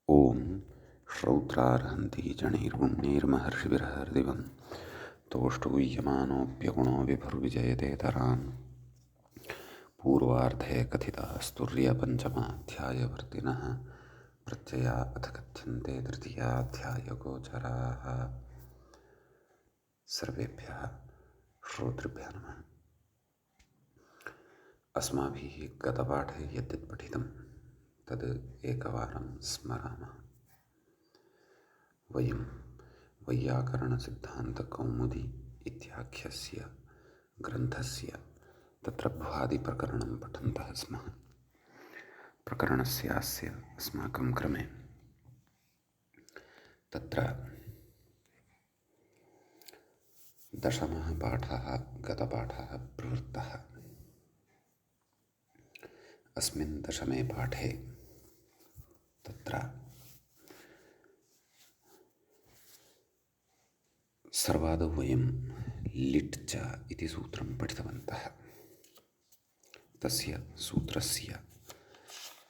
ॐ श्रौत्रार्हन्ति जनिर्गुण्यैर्महर्षिभिर्हृदिवं तोष्टूयमानोऽप्यगुणो विभुर्विजयतेतरान् पूर्वार्धे कथिताः स्तुर्यपञ्चमाध्यायवर्तिनः प्रत्यया अथ कथ्यन्ते तृतीयाध्यायगोचराः। सर्वेभ्यः श्रोतृभ्यः नमः। अस्माभिः गतपाठे यद्यत् पठितं तद् एकवारं स्मरामः। वयं वैयाकरणसिद्धान्तकौमुदी इत्याख्यस्य ग्रन्थस्य तत्र भ्वादिप्रकरणं पठन्तः स्मः। प्रकरणस्यास्य अस्माकं क्रमे तत्र दशमः पाठः गतपाठः प्रवृत्तः। अस्मिन् दशमे पाठे तत्र सर्वादौ वयं लिट् च इति सूत्रं पठितवन्तः। तस्य सूत्रस्य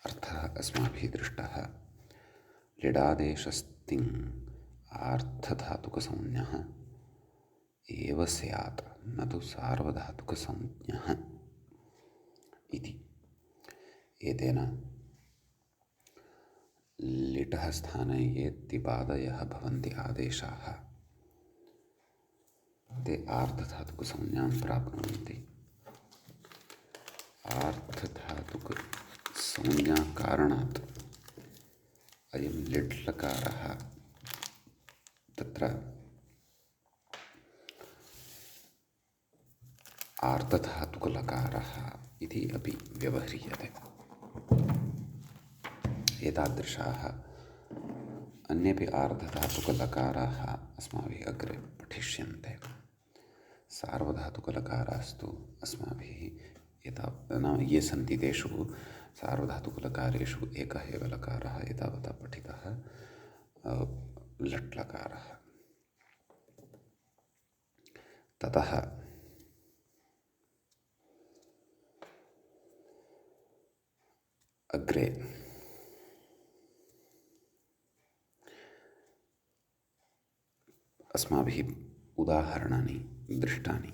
अर्थः अस्माभिः दृष्टः। लिडादेशस्तिङ् आर्थधातुकसंज्ञः एव स्यात् न तु सार्वधातुकसंज्ञः इति। एतेन लिटः स्थाने ये तिपादयः भवन्ति आदेशाः ते आर्धधातुकसंज्ञां प्राप्नुवन्ति। आर्धधातुकसंज्ञाकारणात् अयं लिट् लकारः तत्र आर्धधातुकलकारः इति अपि व्यवह्रियते। एतादृशाः अन्येपि आर्धधातुकलकाराः अस्माभिः अग्रे पठिष्यन्ते। सार्वधातुकलकारास्तु अस्माभिः नाम ये सन्ति तेषु सार्वधातुकलकारेषु एकः एव लकारः एतावता पठितः, लट् लकारः। ततः अग्रे अस्माभिः उदाहरणानि दृष्टानि।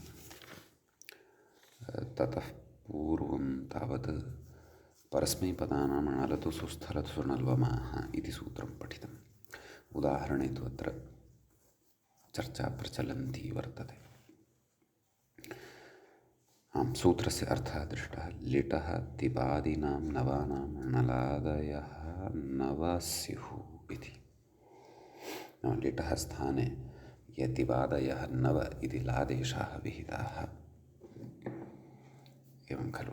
ततः पूर्वं तावत् परस्मैपदानाम् अणलतु सुस्थलतु सुनल्वमाः इति सूत्रं पठितम्। उदाहरणे तु अत्र चर्चा प्रचलन्ती वर्तते। सूत्रस्य अर्थः दृष्टः। लिटः तिपादीनां नवानाम् अणलादयः नव स्युः इति। लिटः स्थाने ये तिपादयः नव इति लादेशाः विहिताः एवं खलु,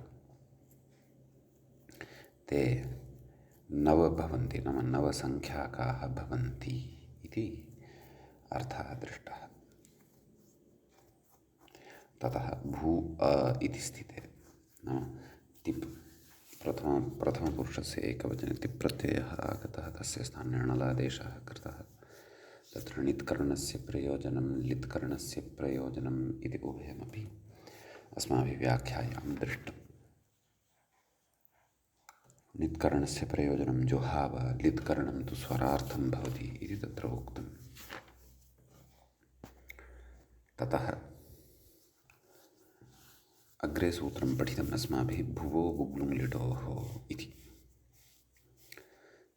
ते नव भवन्ति, नाम नवसङ्ख्याकाः भवन्ति इति अर्थः दृष्टः। ततः भू इति स्थिते नाम तिप् प्रथमपुरुषस्य एकवचने तिप् प्रत्ययः आगतः, तस्य स्थाने अणलादेशः कृतः। तत्र णित्कर्णस्य प्रयोजनं लित्कर्णस्य प्रयोजनम् इति उभयमपि अस्माभिः व्याख्यायां दृष्टम्। णित्कर्णस्य प्रयोजनं जुहाव, लित्कर्णं तु स्वरार्थं भवति इति तत्र उक्तम्। ततः अग्रे सूत्रं पठितम् अस्माभिः भुवो बुग्लुङ् लिटोः इति।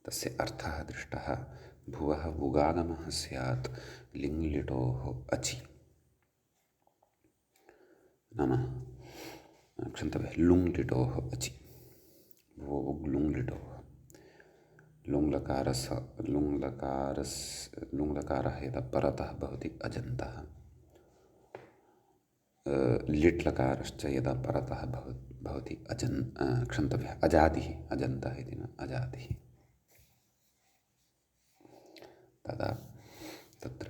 तस्य अर्थः दृष्टः। भुवः बुगागमः स्यात् लिङ् लिटोः अचि, नाम क्षन्तव्यः लुङ् लिटोः अचि। भुवो बुग्लुङ् लिटोः। लुङ्लकारः यदा परतः भवति अजन्तः, लिट् लकारश्च यदा परतः भवति क्षन्तव्यः अजादिः, अजन्तः इति न अजादिः, तदा तत्र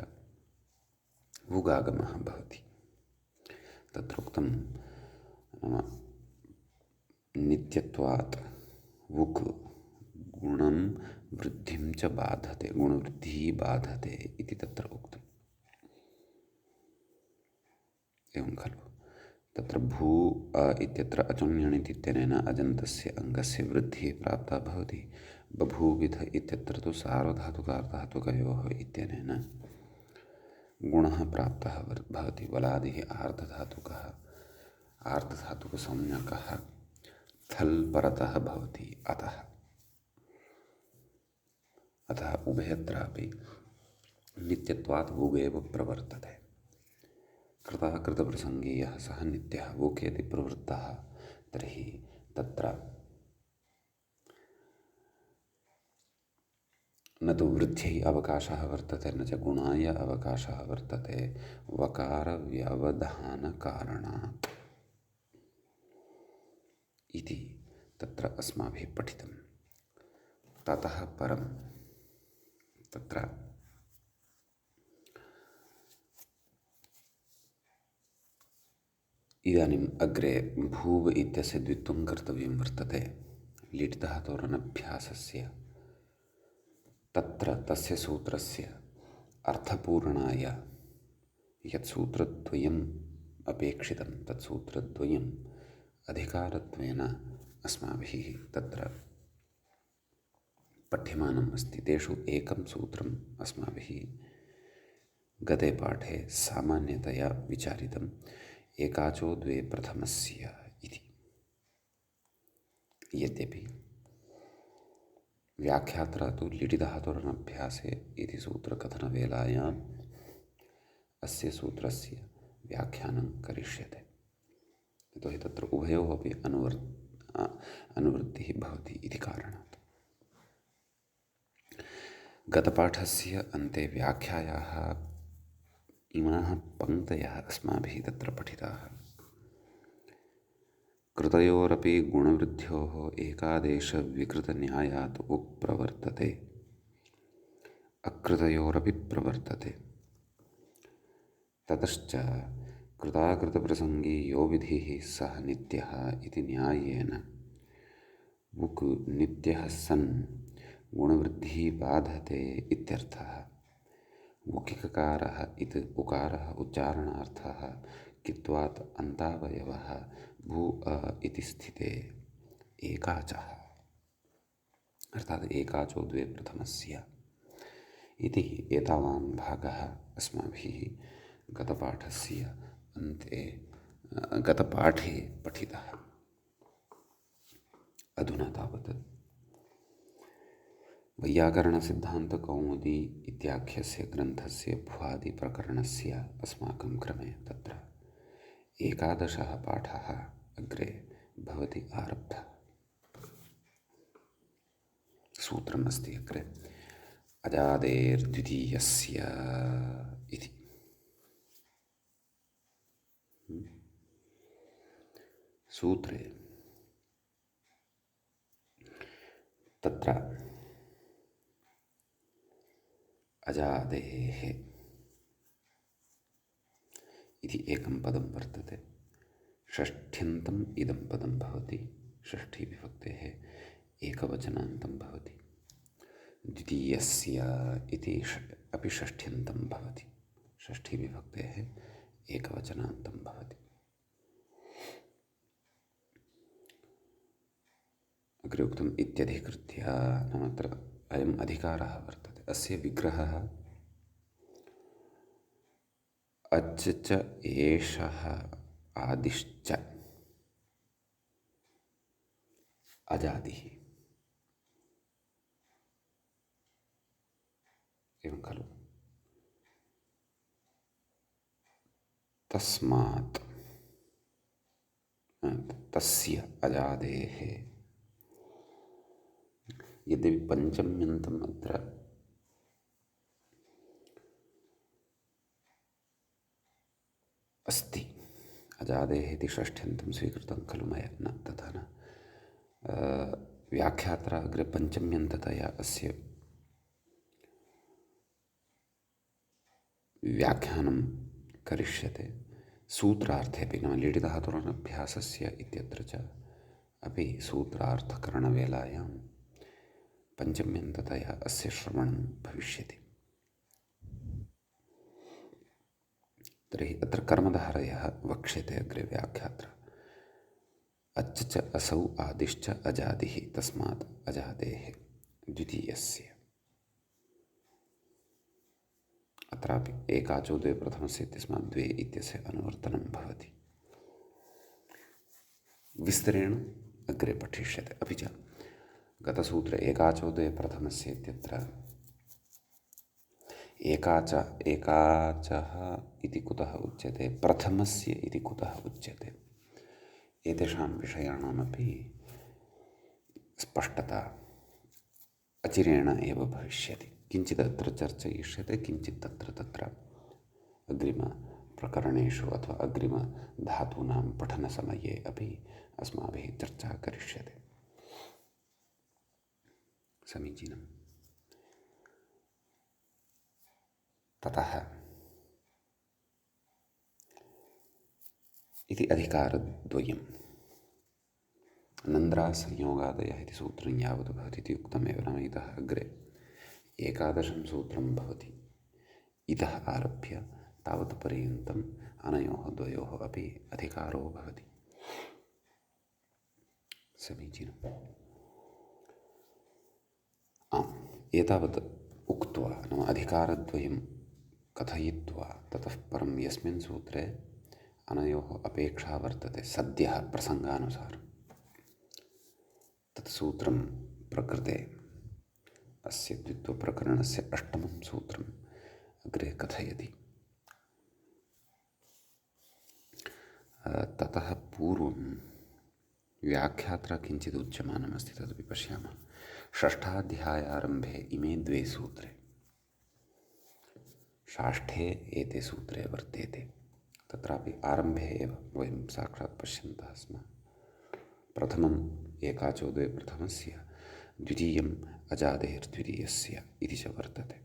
वुगागमः भवति। तत्र उक्तं नाम नित्यत्वात् वुक् गुणं वृद्धिं च बाधते, गुणवृद्धिः बाधते इति तत्र उक्तम्। एवं खलु। तत्र भू इत्यत्र अचुङ् ण्यणित् इत्यनेन अजन्तस्य अङ्गस्य वृद्धिः प्राप्ता भवति। बभूविध इत्यत्र तु सार्वधातुकार्धधातुकयोः इत्यनेन गुणः प्राप्तः भवति। वलादिः आर्धधातुकः आर्धधातुकसंज्ञकः थल् परतः भवति। अतः उभयत्रापि नित्यत्वात् वुगेव प्रवर्तते। कृतः कृतप्रसङ्गीयः सः नित्यः वुकेति प्रवृत्तः तर्हि तत्र न तु वृद्ध्यै अवकाशः वर्तते न च गुणाय अवकाशः वर्तते वकारव्यवधानकारणात् इति तत्र अस्माभिः पठितं। ततः परं तत्र इदानीम् अग्रे भूव इत्यस्य द्वित्वं कर्तव्यं वर्तते लिट् धातोरनभ्यासस्य। तत्र तस्य सूत्रस्य अर्थपूर्णाय यत् सूत्रद्वयम् अपेक्षितं तत् सूत्रद्वयम् अधिकारत्वेन अस्माभिः तत्र पठ्यमानम् अस्ति। तेषु एकं सूत्रम् अस्माभिः गते पाठे सामान्यतया विचारितम् एकाचो द्वे प्रथमस्य इति। यद्यपि व्याख्यात्रा तु लिटि धातोरनभ्यासे इति सूत्रकथनवेलायाम् अस्य सूत्रस्य व्याख्यानं करिष्यते। यतोहि तत्र उभयोः अपि अनुवृत्तिः भवति इति कारणात्। गतपाठस्य अन्ते व्याख्यायाः इमाः पङ्क्तयः अस्माभिः तत्र पठिताः। कृतयोरपि गुणवृद्ध्योः एकादेशविकृतन्यायात् उक् प्रवर्तते अकृतयोरपि प्रवर्तते। ततश्च कृताकृतप्रसङ्गी यो विधिः सः नित्यः इति न्यायेन उक् नित्यः सन् गुणवृद्धिः बाधते इत्यर्थः। उकिककारः इति उकारः उच्चारणार्थः कित्वात् अन्तावयवः भू इति स्थिते एकाचः अर्थात् एकाचो द्वे प्रथमस्य इति एतावान् भागः अस्माभिः गतपाठस्य अन्ते गतपाठे पठितः। अधुना तावत् वैयाकरणसिद्धान्तकौमुदी इत्याख्यस्य ग्रन्थस्य भ्वादिप्रकरणस्य अस्माकं क्रमे तत्र 11 पाठः अग्रे भवति आरब्धः। सूत्रमस्ति अग्रे अजादेर्द्वितीयस्य इति। सूत्रे तत्र अजादेः इति एकं पदं वर्तते। षष्ठ्यन्तम् इदं पदं भवति। षष्ठीविभक्तेः एकवचनान्तं भवति। द्वितीयस्य इति अपि षष्ठ्यन्तं भवति। षष्ठीविभक्तेः एकवचनान्तं भवति। अग्रे उक्तम् इत्यधिकृत्य नाम अत्र अयम् अधिकारः वर्तते। अस्य विग्रहः अच् च एषः आदिश्च अजादिः एवं खलु। तस्मात् तस्य अजादेः यद्यपि पञ्चम्यन्तम् अत्र अस्ति अजादेः इति षष्ठ्यन्तं स्वीकृतं खलु मया न तथा न व्याख्यात्रा अग्रे पञ्चम्यन्ततया अस्य व्याख्यानं करिष्यते। सूत्रार्थेपि नाम लिटिधातोरनभ्यासस्य इत्यत्र च अपि सूत्रार्थकरणवेलायां पञ्चम्यन्ततया अस्य श्रवणं भविष्यति। तर्हि अत्र कर्मधारयः वक्ष्यते अग्रे व्याख्यात्र अच् च असौ आदिश्च अजादिः तस्मात् अजादेः द्वितीयस्य। अत्रापि एकाचो द्वे प्रथमस्य इत्यस्मात् द्वे इत्यस्य अनुवर्तनं भवति। विस्तरेण अग्रे पठिष्यते। अपि च गतसूत्रे एकाचो द्वे प्रथमस्य इत्यत्र एकाचः इति कुतः उच्यते, प्रथमस्य इति कुतः उच्यते, एतेषां विषयाणामपि स्पष्टता अचिरेण एव भविष्यति। किञ्चित् अत्र चर्चयिष्यते, किञ्चित् तत्र अग्रिमप्रकरणेषु अथवा अग्रिमधातूनां पठनसमये अपि अस्माभिः चर्चा करिष्यते। समीचीनम्। ततः इति अधिकारद्वयं नन्द्रासंयोगादयः इति सूत्रं यावत् भवति इति उक्तमेव। नाम इतः अग्रे 11 सूत्रं भवति। इतः आरभ्य तावत् पर्यन्तम् अनयोः द्वयोः अपि अधिकारो भवति। समीचीनम्। आम्, एतावत् उक्त्वा नाम अधिकारद्वयं कथयित्वा ततः परं यस्मिन् सूत्रे अनयोः अपेक्षा वर्तते सद्यः प्रसङ्गानुसारं, तत् सूत्रं प्रकृते अस्य द्वित्वप्रकरणस्य 8मं सूत्रम् अग्रे कथयति। ततः पूर्वं व्याख्यात्रा किञ्चित् उच्यमानमस्ति, तदपि पश्यामः। 6ष्ठाध्यायारम्भे इमे द्वे सूत्रे, 6ठे एते सूत्रे वर्तेते। तत्रापि आरम्भे एव वयं साक्षात् पश्यन्तः स्मः। प्रथमम् एकाचो द्वे प्रथमस्य, द्वितीयम् अजादेर्द्वितीयस्य इति च वर्तते।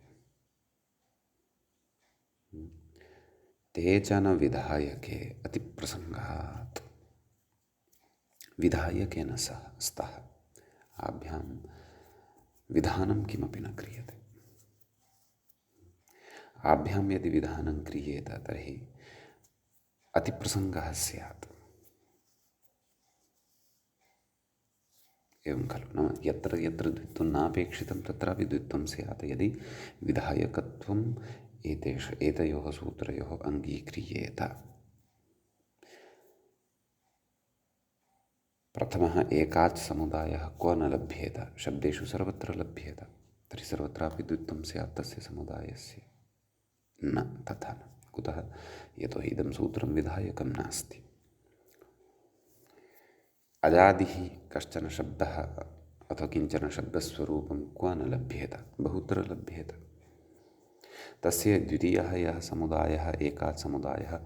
ते च न विधायके अतिप्रसङ्गात्, विधायकेन सह स्तः, आभ्यां विधानं किमपि न क्रियते। आभ्यां यदि विधानं क्रियेत तर्हि अतिप्रसङ्गः स्यात्। एवं खलु, नाम यत्र यत्र द्वित्वं नापेक्षितं तत्रापि द्वित्वं स्यात् यदि विधायकत्वम् एतयोः सूत्रयोः अङ्गीक्रियेत। प्रथमः एकाच् समुदायः क्व न लभ्येत, शब्देषु सर्वत्र लभ्येत, तर्हि सर्वत्रापि द्वित्वं स्यात् तस्य समुदायस्य। न, तथा न। कुतः? यतोहि इदं सूत्रं विधायकं नास्ति। अजादिः कश्चन शब्दः अथवा किञ्चन शब्दस्वरूपं क्व न लभ्येत, बहुत्र लभ्येत। तस्य द्वितीयः यः समुदायः एकात् समुदायः,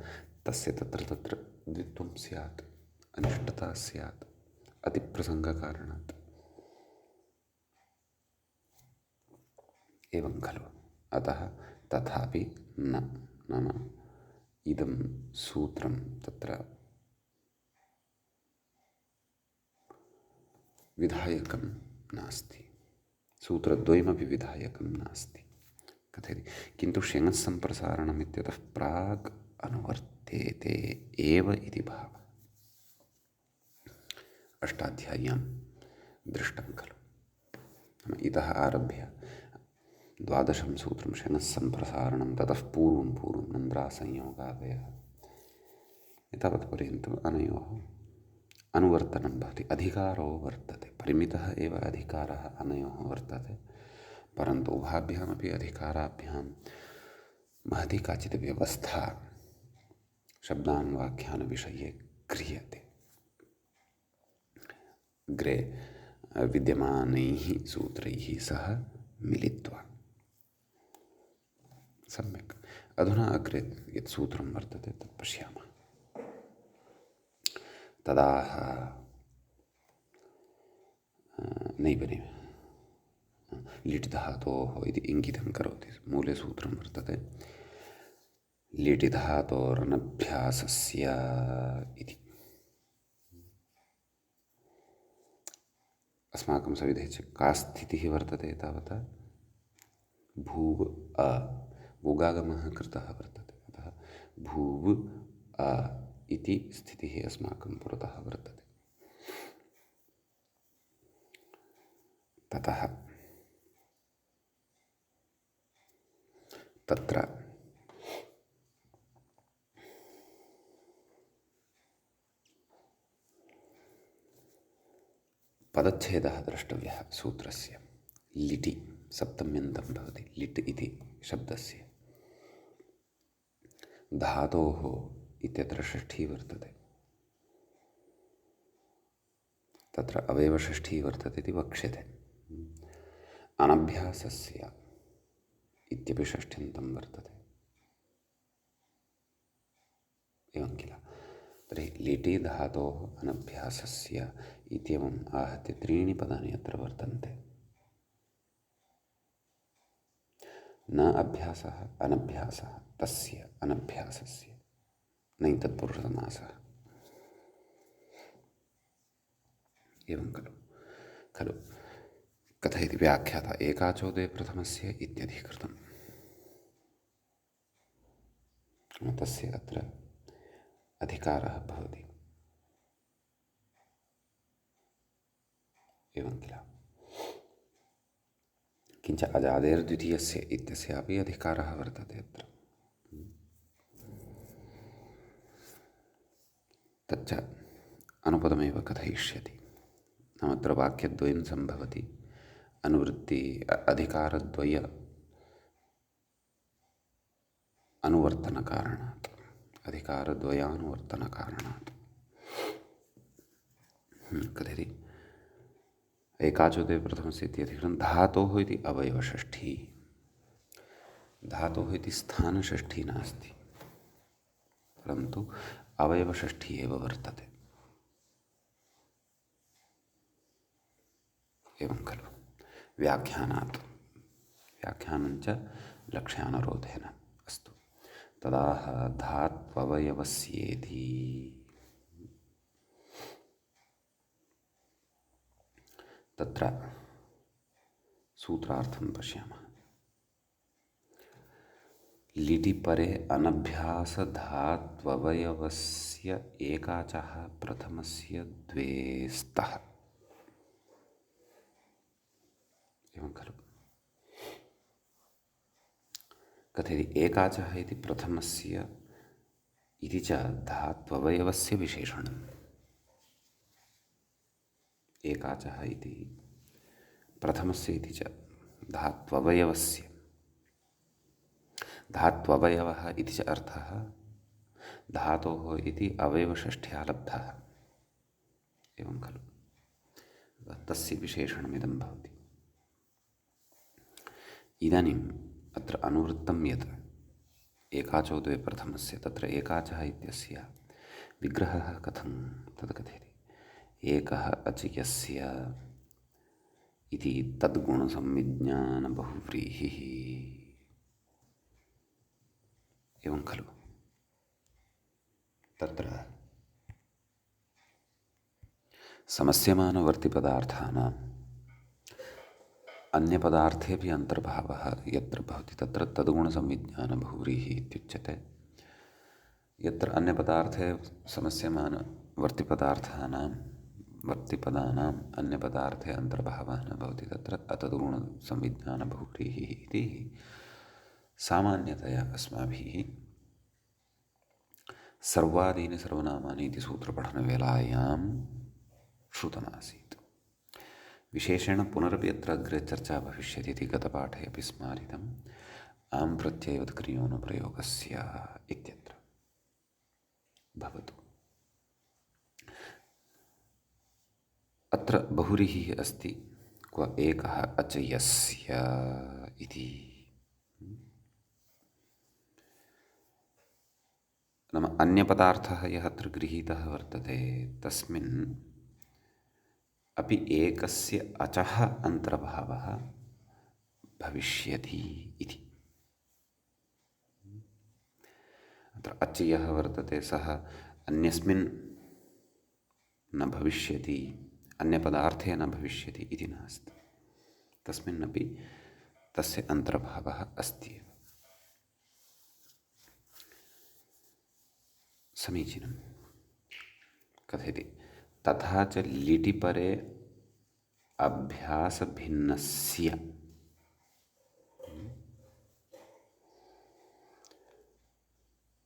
तस्य तत्र द्वित्वं स्यात्, अनिष्टता स्यात् अतिप्रसङ्गकारणात्। एवं खलु। अतः तथापि न, नाम इदं सूत्रं तत्र विधायकं नास्ति, सूत्रद्वयमपि विधायकं नास्ति। कथयति किन्तु ष्यङः सम्प्रसारणम् इत्यतः प्राक् अनुवर्तेते एव इति भावः। अष्टाध्याय्यां दृष्टं खलु। इतः आरभ्य 12 सूत्रं ष्यङः सम्प्रसारणं, ततः पूर्वं नन्द्रासंयोगादयः, एतावत्पर्यन्तम् अनयोः अनुवर्तनं भवति, अधिकारो वर्तते। परिमितः एव अधिकारः अनयोः वर्तते, परन्तु उभाभ्यामपि अधिकाराभ्यां महती काचित् व्यवस्था शब्दान् वाक्यान् विषये क्रियते। अग्रे विद्यमानैः सूत्रैः सह मिलित्वा सम्यक्। अधुना अग्रे यत् सूत्रं वर्तते तत् पश्यामः। तदाह नैव लिट् धातोः इति इङ्गितं करोति। मूले सूत्रं वर्तते लिट् धातोरनभ्यासस्य इति। अस्माकं सविधे च का स्थितिः वर्तते तावता? भूव् अ, भूगागमः कृतः वर्तते, अतः भूव् अ इति स्थितिः अस्माकं पुरतः वर्तते। ततः तत्र पदच्छेदः द्रष्टव्यः सूत्रस्य। लिटि सप्तम्यन्तं भवति। लिट् इति शब्दस्य धातोः इत्यत्र षष्ठी वर्तते, तत्र अवयवषष्ठी वर्तते इति वक्ष्यते। अनभ्यासस्य इत्यपि षष्ठ्यन्तं वर्तते, एवं किल। तर्हि लिटि धातोः अनभ्यासस्य इत्येवम् आहत्य त्रीणि पदानि अत्र वर्तन्ते। न अभ्यासः अनभ्यासः तस्य अनभ्यासस्य नैतत्पुरुषसमासः, एवं खलु खलु कथयति व्याख्याता एकाचोदे प्रथमस्य इत्यधिकृतम्। तस्य अत्र अधिकारः भवति, एवं किल। किञ्च अजादेर्द्वितीयस्य इत्यस्यापि अधिकारः वर्तते अत्र। तच्च अनुपदमेव कथयिष्यति। नाम अत्र वाक्यद्वयं सम्भवति। अनुवृत्ति अधिकारद्वय अनुवर्तनकारणात्, अधिकारद्वयानुवर्तनकारणात्। कथयति एकाचोदे प्रथमस्य इत्यधिकृतं धातोः इति अवयवषष्ठी। धातोः इति स्थानषष्ठी नास्ति, परन्तु अवयवषष्ठी एव वर्तते, एवं खलु। व्याख्यानात्, व्याख्यानञ्च लक्ष्यानुरोधेन। अस्तु, तदाह धात्ववयवस्येति। तत्र सूत्रार्थं पश्यामः। लिटि परे अनभ्यासधात्ववयवस्य एकाचः प्रथमस्य द्वे स्तः, एवं खलु। कथयति एकाचः इति प्रथमस्य इति च धात्ववयवस्य विशेषणम्। एकाचः इति प्रथमस्य इति च धात्ववयवस्य। धात्ववयवः इति च अर्थः धातोः इति अवयवषष्ठ्या लब्धः, एवं खलु। तस्य विशेषणमिदं भवति। इदानीम् अत्र अनुवृत्तं यत् एकाचोद्वे प्रथमस्य, तत्र एकाचः इत्यस्य विग्रहः कथं तद् कथयति। एकः अचियस्य इति तद्गुणसंविज्ञानबहुव्रीहिः, एवं खलु। तत्र समस्यमानवर्तिपदार्थानाम् अन्यपदार्थेऽपि अन्तर्भावः यत्र भवति तत्र तद्गुणसंविज्ञानबहुव्रीहिः इत्युच्यते। यत्र अन्यपदार्थे समस्यमानवर्तिपदार्थानां वर्तिपदानाम् अन्यपदार्थे अन्तर्भावः न भवति तत्र अतद्गुणसंविज्ञानबहुव्रीहिः इति सामान्यतया अस्माभिः सर्वादीनि सर्वनामानि इति सूत्रपठनवेलायां श्रुतमासीत्। विशेषेण पुनरपि अत्र अग्रे चर्चा भविष्यति इति गतपाठे अपि स्मारितम्। आं प्रत्ययवत्क्रियोनुप्रयोगस्य इत्यत्र भवतु। अत्र बहुव्रीहिः अस्ति, क्व एकः अचयस्य इति। नाम अन्यपदार्थः यः अत्र गृहीतः वर्तते तस्मिन् अपि एकस्य अचः अन्तर्भावः भविष्यति इति। अत्र अचयः वर्तते, सः अन्यस्मिन् न भविष्यति, अन्यपदार्थे न भविष्यति इति नास्ति। तस्मिन्नपि तस्य अन्तर्भावः अस्ति। समीचीनं। कथयति तथा च लिटि परे अभ्यासभिन्नस्य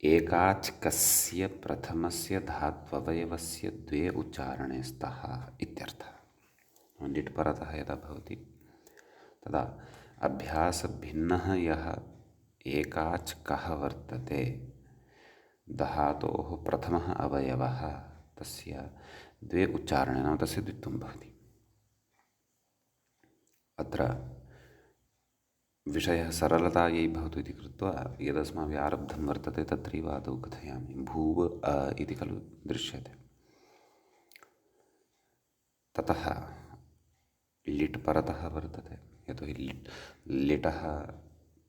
एकाच्कस्य प्रथमस्य धात्ववयवस्य द्वे उच्चारणे स्तः इत्यर्थः। लिट् परतः यदा भवति तदा अभ्यासभिन्नः यः एकाच्कः वर्तते, धातोः प्रथमः अवयवः, तस्य द्वे उच्चारणे नाम तस्य द्वित्वं भवति। अत्र विषयः सरलतायै भवतु इति कृत्वा यदस्माभिः आरब्धं वर्तते तत्रैव आदौ कथयामि। भूव इति खलु दृश्यते। ततः लिट् परतः वर्तते, यतोहि लिटः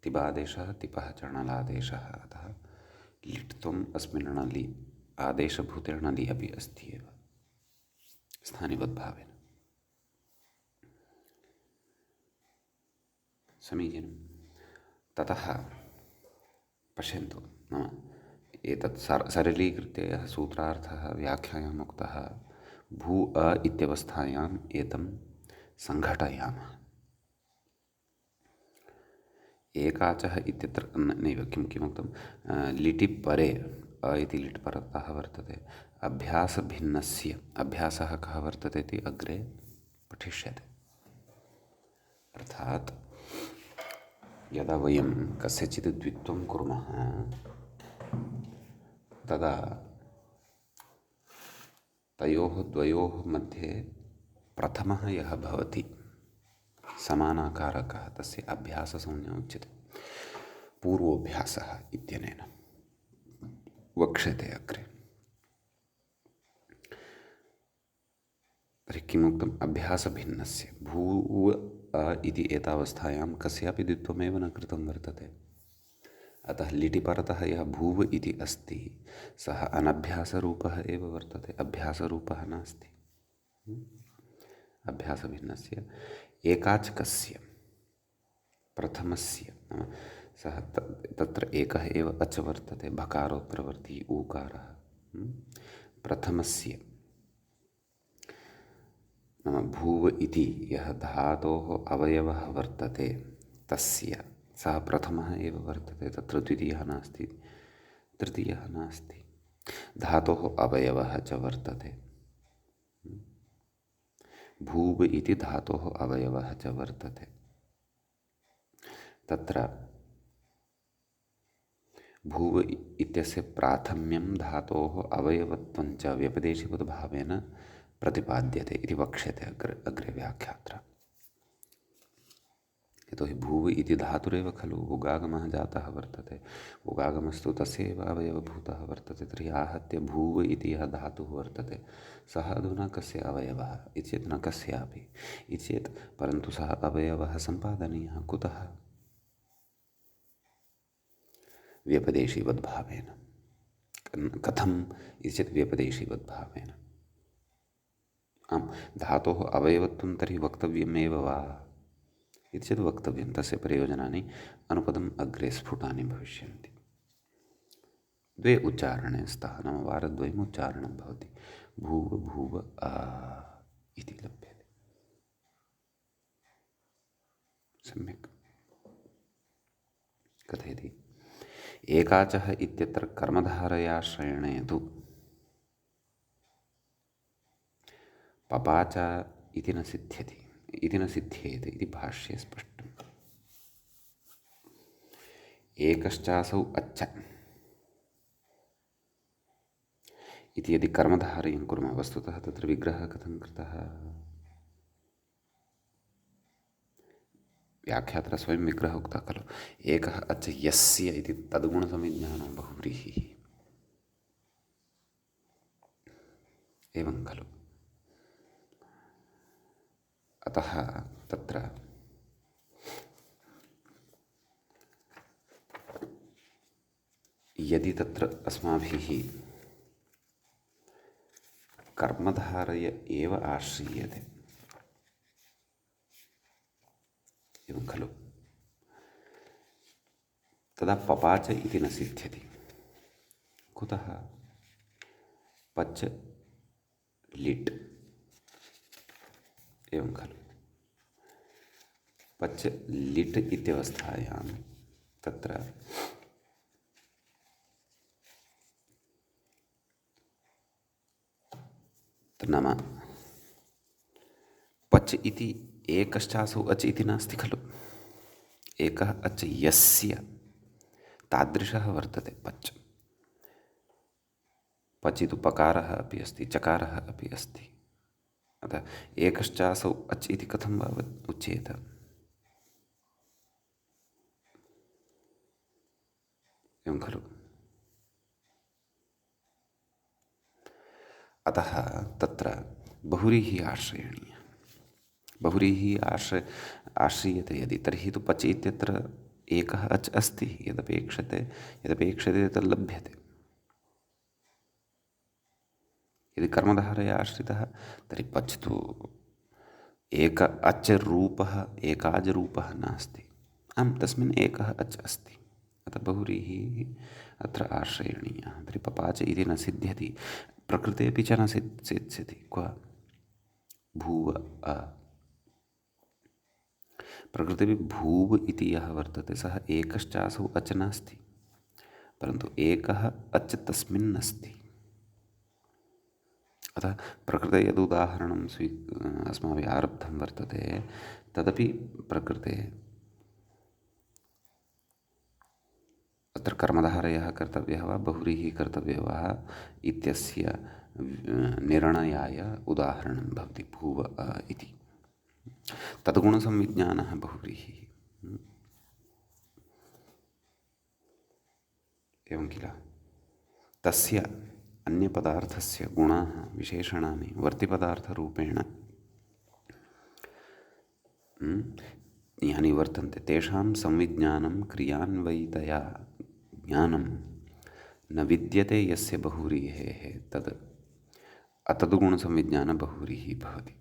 तिबादेशः, तिपः चणलादेशः, अतः लिट्त्वम् अस्मिन् णलि आदेशभूते णलि अपि अस्ति एव स्थानिवद्भावेन। समीचीनं। ततः पश्यन्तु, नाम एतत् सरलीकृत्य यः सूत्रार्थः व्याख्यायाम् उक्तः, भू अ इत्यवस्थायाम् एतं सङ्घटयामः। एकाचः इत्यत्र नैव किमुक्तं, लिटि परे अ इति लिट् परतः वर्तते। अभ्यासभिन्नस्य, अभ्यासः कः वर्तते इति अग्रे पठिष्यते। अर्थात् यदा वयं कस्यचित् द्वित्वं कुर्मः तदा तयोः द्वयोः मध्ये प्रथमः यः भवति समानाकारकः, तस्य अभ्याससंज्ञा उच्यते। पूर्वोऽभ्यासः इत्यनेन वक्ष्यते अग्रे। तर्हि किमुक्तम्? अभ्यासभिन्नस्य भूव अ इति एतावस्थायां कस्यापि द्वित्वमेव न कृतं वर्तते। अतः लिटि परतः यः भूव इति अस्ति सः अनभ्यासरूपः एव वर्तते, अभ्यासरूपः नास्ति। अभ्यासभिन्नस्य एकाच्कस्य प्रथमस्य, नाम सः तत्र एकः एव अच वर्तते, भकारोत्तरवर्ती ऊकारः। प्रथमस्य नाम भूव इति यः धातोः अवयवः वर्तते तस्य सः प्रथमः एव वर्तते, तत्र द्वितीयः नास्ति, तृतीयः नास्ति। धातोः अवयवः च वर्तते। भूव इति धातोः अवयवः च वर्तते। तत्र भूव इत्यस्य प्राथम्यं धातोः अवयवत्वं च व्यपदेशिपदभावेन प्रतिपाद्यते इति वक्ष्यते अग्रे व्याख्यात्र। यतोहि भूव इति धातुरेव खलु उगागमः जातः वर्तते, उगागमस्तु तस्यैव अवयवभूतः वर्तते। तर्हि आहत्य भूव इति यः धातुः वर्तते सः अधुना कस्य अवयवः इति चेत् न कस्यापि इति चेत्, परन्तु सः अवयवः सम्पादनीयः कुतः? व्यपदेशीवद्भावेन। कथम् इति चेत् व्यपदेशीवद्भावेन। आम्, धातोः अवयवत्वं तर्हि वक्तव्यमेव वा इति चेत् वक्तव्यं। तस्य प्रयोजनानि अनुपदम् अग्रे स्फुटानि भविष्यन्ति। द्वे उच्चारणे स्तः, नाम वारद्वयम् उच्चारणं भवति। भूव भूव आ इति लभ्यते। सम्यक् कथयति। एकाचः इत्यत्र कर्मधारयाश्रयणे तु पपाच इति न सिद्ध्यति, इति न सिद्ध्येते इति भाष्ये स्पष्टम्। एकश्चासौ अच्छ इति यदि कर्मधारयं कुर्मः, वस्तुतः तत्र विग्रहः कथं कृतः? व्याख्यात्र स्वयं विग्रहः उक्तः खलु। एकः अच् यस्य इति तद्गुणसंज्ञानो बहुव्रीहिः, एवं खलु। अतः तत्र यदि तत्र अस्माभिः कर्मधारय एव आश्रीयते, एवं खलु, तदा पपाच इति न सिद्ध्यति। कुतः? पच् लिट्, एवं खलु। पच् लिट् इत्यवस्थायां तत्र नाम पच् इति एकश्चासौ अच् इति नास्ति खलु। एकः अच् यस्य तादृशः वर्तते पच्। पच् इति पकारः अपि अस्ति, चकारः अपि अस्ति। अतः एकश्चासौ अच् इति कथं वा उच्येत? एवं खलु। अतः तत्र बहुव्रीहिः आश्रयणीयः। बहुव्रीहिः आश्रीयते यदि, तर्हि तु पच् इत्यत्र एकः अच् अस्ति। यदपेक्षते तद् लभ्यते। यदि कर्मधारया आश्रितः तर्हि पच् तु एक अच् रूपः, एकाजरूपः नास्ति। आम्, तस्मिन् एकः अच् अस्ति। अतः बहुव्रीहिः अत्र आश्रयणीयः। तर्हि पपाच इति न सिद्ध्यति, प्रकृतेपि च न सिद्ध्यति। क्व? भूव अ। प्रकृतेपि भूव इति यः वर्तते सः एकश्चासौ अच् नास्ति, परन्तु एकः अच् तस्मिन् अस्ति। अतः प्रकृते यदुदाहरणं अस्माभिः आरब्धं वर्तते तदपि प्रकृते अत्र कर्मधारयः कर्तव्यः वा बहुव्रीहिः कर्तव्यः वा इत्यस्य निर्णयाय उदाहरणं भवति भूव इति। तद्गुणसंविज्ञानः बहुव्रीहिः। एवं किल। तस्य अन्यपदार्थस्य गुणाः विशेषणानि वर्तिपदार्थरूपेण यानि वर्तन्ते तेषां संविज्ञानं क्रियान्वयितया ज्ञानं न विद्यते यस्य बहुव्रीहेः तद् अतद्गुणसंविज्ञानं बहुव्रीहिः भवति।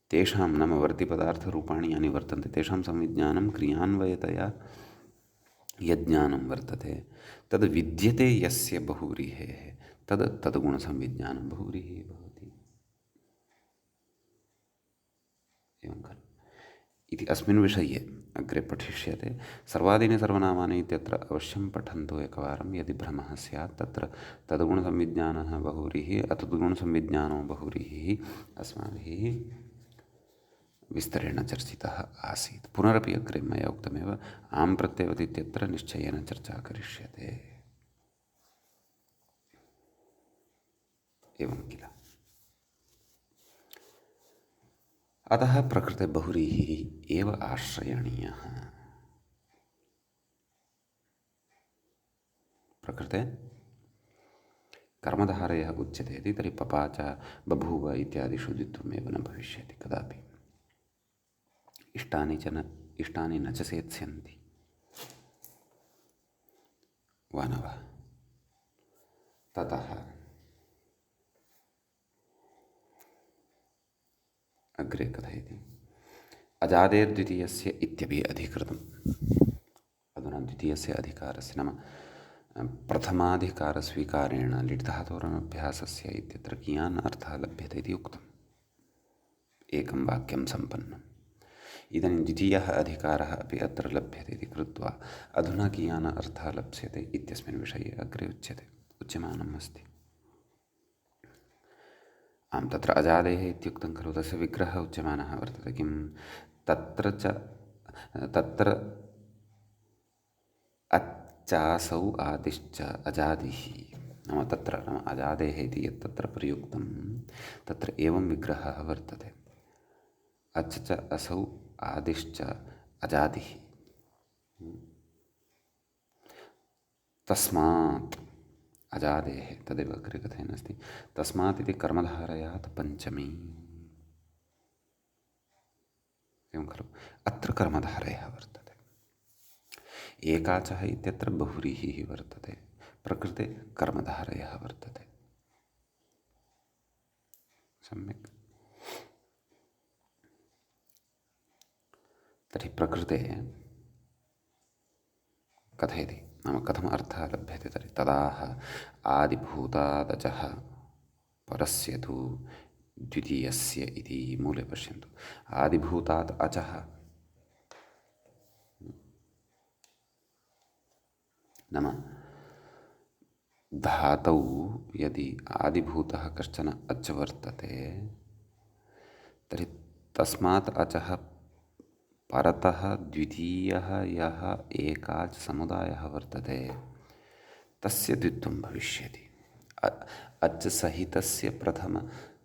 तेषां नाम वर्तिपदार्थरूपाणि यानि वर्तन्ते तेषां संविज्ञानं क्रियान्वयतया यज्ञानं वर्तते तद् विद्यते यस्य बहुव्रीहेः तद् तद्गुणसंविज्ञानं बहुव्रीहिः भवति। एवं खलु। इति अस्मिन् विषये अग्रे पठिष्यते। सर्वादीनि सर्वनामानि इत्यत्र अवश्यं पठन्तु एकवारं। यदि भ्रमः स्यात् तत्र तद्गुणसंविज्ञानः बहुव्रीहिः अतद्गुणसंविज्ञानो बहुव्रीहिः अस्माभिः विस्तरेण चर्चितः आसीत्। पुनरपि अग्रे मया उक्तमेव आम् प्रत्ययवत् इत्यत्र निश्चयेन चर्चा करिष्यते। एवं किल। अतः प्रकृते बहुव्रीहिः एव आश्रयणीयः। प्रकृते कर्मधारयः उच्यते इति तर्हि पपाच बभूव इत्यादिषु द्वित्वमेव न भविष्यति कदापि। इष्टानि न च सेत्स्यन्ति वा न वा। ततः अग्रे कथयति अजादेर्द्वितीयस्य इत्यपि अधिकृतम्। अधुना द्वितीयस्य अधिकारस्य नाम प्रथमाधिकारस्वीकारेण लिट् धातोरनभ्यासस्य इत्यत्र कियान् अर्थः लभ्यते इति उक्तम्। एकं वाक्यं सम्पन्नम्। इदानीं द्वितीयः अधिकारः अपि अत्र लभ्यते इति कृत्वा अधुना कियान् अर्थः लप्स्यते इत्यस्मिन् विषये अग्रे उच्यमानम् अस्ति। आं, तत्र अजादेः इत्युक्तं खलु, तस्य विग्रहः उच्यमानः वर्तते। किं तत्र अच्चासौ आदिश्च अजादिः नाम तत्र नाम अजादेः इति यत् तत्र प्रयुक्तं तत्र एवं विग्रहः वर्तते। अच् च असौ आदिश्च अजादिः। तस्मात् अजादेः तदेव अग्रे कथयन् तस्मात् इति कर्मधारयात् पञ्चमी। एवं खलु। अत्र कर्मधारयः वर्तते। एकाचः इत्यत्र बहुव्रीहिः वर्तते, प्रकृते कर्मधारयः वर्तते। सम्यक्। तर्हि प्रकृते कथयति नाम कथम् अर्थः लभ्यते तर्हि तदाह आदिभूतादचः परस्य तु द्वितीयस्य इति मूले पश्यन्तु। आदिभूतात् अचः नाम धातौ यदि आदिभूतः कश्चन अच् वर्तते तर्हि तस्मात् अचः परतः द्वितीयः यः एकाच् समुदायः वर्तते तस्य द्वित्वं भविष्यति। अच् सहितस्य प्रथम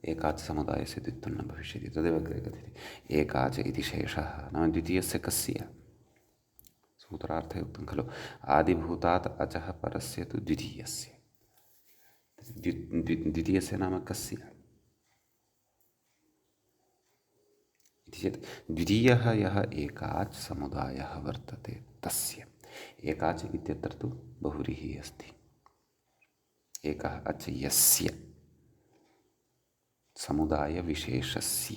एकाच् समुदायस्य द्वित्वं न भविष्यति। तदेव अग्रे कथ्यते एकाच् इति शेषः नाम द्वितीयस्य कस्य सूत्रार्थे उक्तं खलु आदिभूतात् अचः परस्य तु द्वितीयस्य। द्वितीयस्य नाम कस्य इति चेत् द्वितीयः यः एकाच् समुदायः वर्तते तस्य। एकाच् इत्यत्र तु बहुव्रीहिः अस्ति। एकः अच् यस्य समुदायविशेषस्य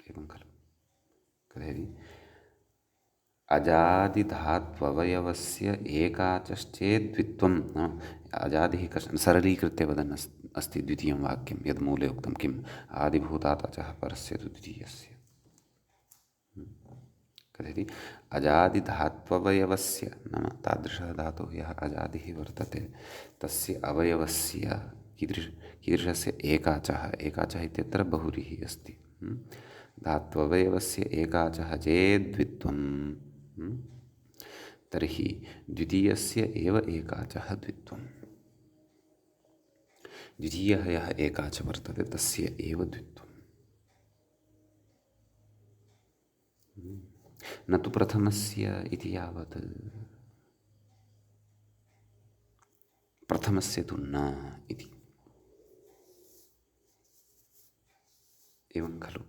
एवं खलु कथयति अजादिधात्ववयवस्य एकाचश्चेद्द्वित्वं अजादिः कश्चन सरलीकृत्य वदन् अस्ति द्वितीयं वाक्यं यद् मूले उक्तं किम् आदिभूतात् अचः परस्य तु द्वितीयस्य कथयति अजादिधात्ववयवस्य नाम तादृशः धातुः यः अजादिः वर्तते तस्य अवयवस्य कीदृशस्य एकाचः एकाचः इत्यत्र बहुव्रीहिः अस्ति धात्ववयवस्य एकाचः चेद्द्वित्वं तर्हि द्वितीयस्य एव एकाचः द्वित्वं द्वितीयः यः एकाच वर्तते तस्य एव द्वित्वं न तु प्रथमस्य इति यावत् प्रथमस्य तु न इति एवं खलु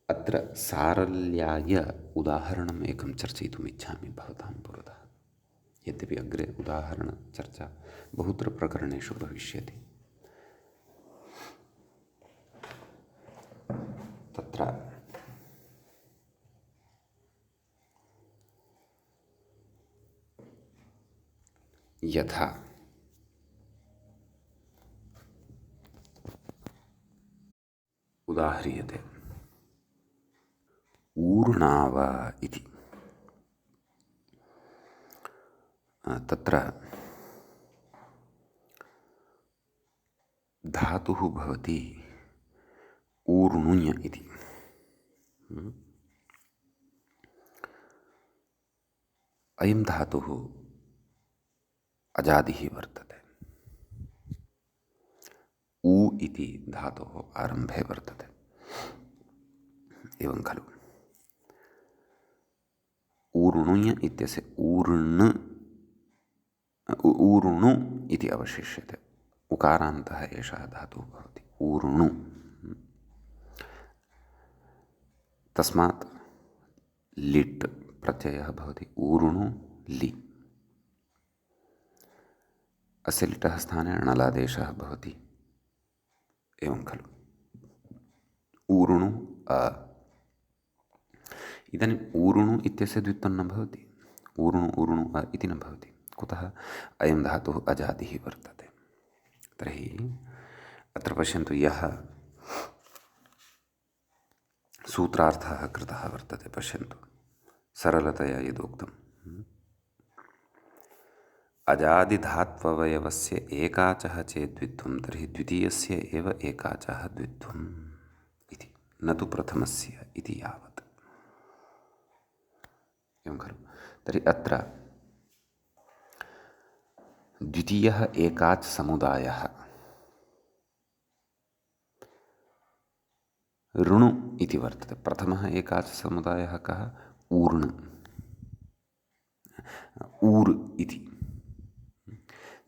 अत्र सारल्याय उदाहरणम् एकं चर्चयितुम् इच्छामि भवतां पुरतः यद्यपि अग्रे उदाहरणचर्चा बहुत्र प्रकरणेषु भविष्यति तत्र यथा उदाह्रियते ऊर्णाव इति तत्र धातुः भवति ऊर्णुञ् इति अयं धातुः अजादिः वर्तते ऊ इति धातोः आरम्भे वर्तते एवं खलु ऊर्णुञ् इत्यस्य ऊर्णु इति अवशिष्यते उकारान्तः एषः धातुः भवति ऊर्णु तस्मात् लिट् प्रत्ययः भवति ऊर्णु लि अस्य लिटः स्थाने णलादेशः भवति एवं खलु ऊर्णु अ इदानीम् ऊर्णु इत्यस्य द्वित्वं न भवति ऊर्णु ऊर्णु अ इति न भवति कुतः अयं धातुः अजादिः वर्तते तर्हि अत्र पश्यन्तु यः सूत्रार्थः कृतः वर्तते पश्यन्तु सरलतया यदुक्तम् अजादिधात्ववयवस्य एकाचः चेद्द्वित्वं तर्हि द्वितीयस्य एव एकाचः द्वित्वम् इति न तु प्रथमस्य इति यावत् एवं खलु तर्हि अत्र द्वितीयः एकाच् समुदायः ऋणु इति वर्तते प्रथमः एकाच् समुदायः कः ऊर्ण् ऊर् इति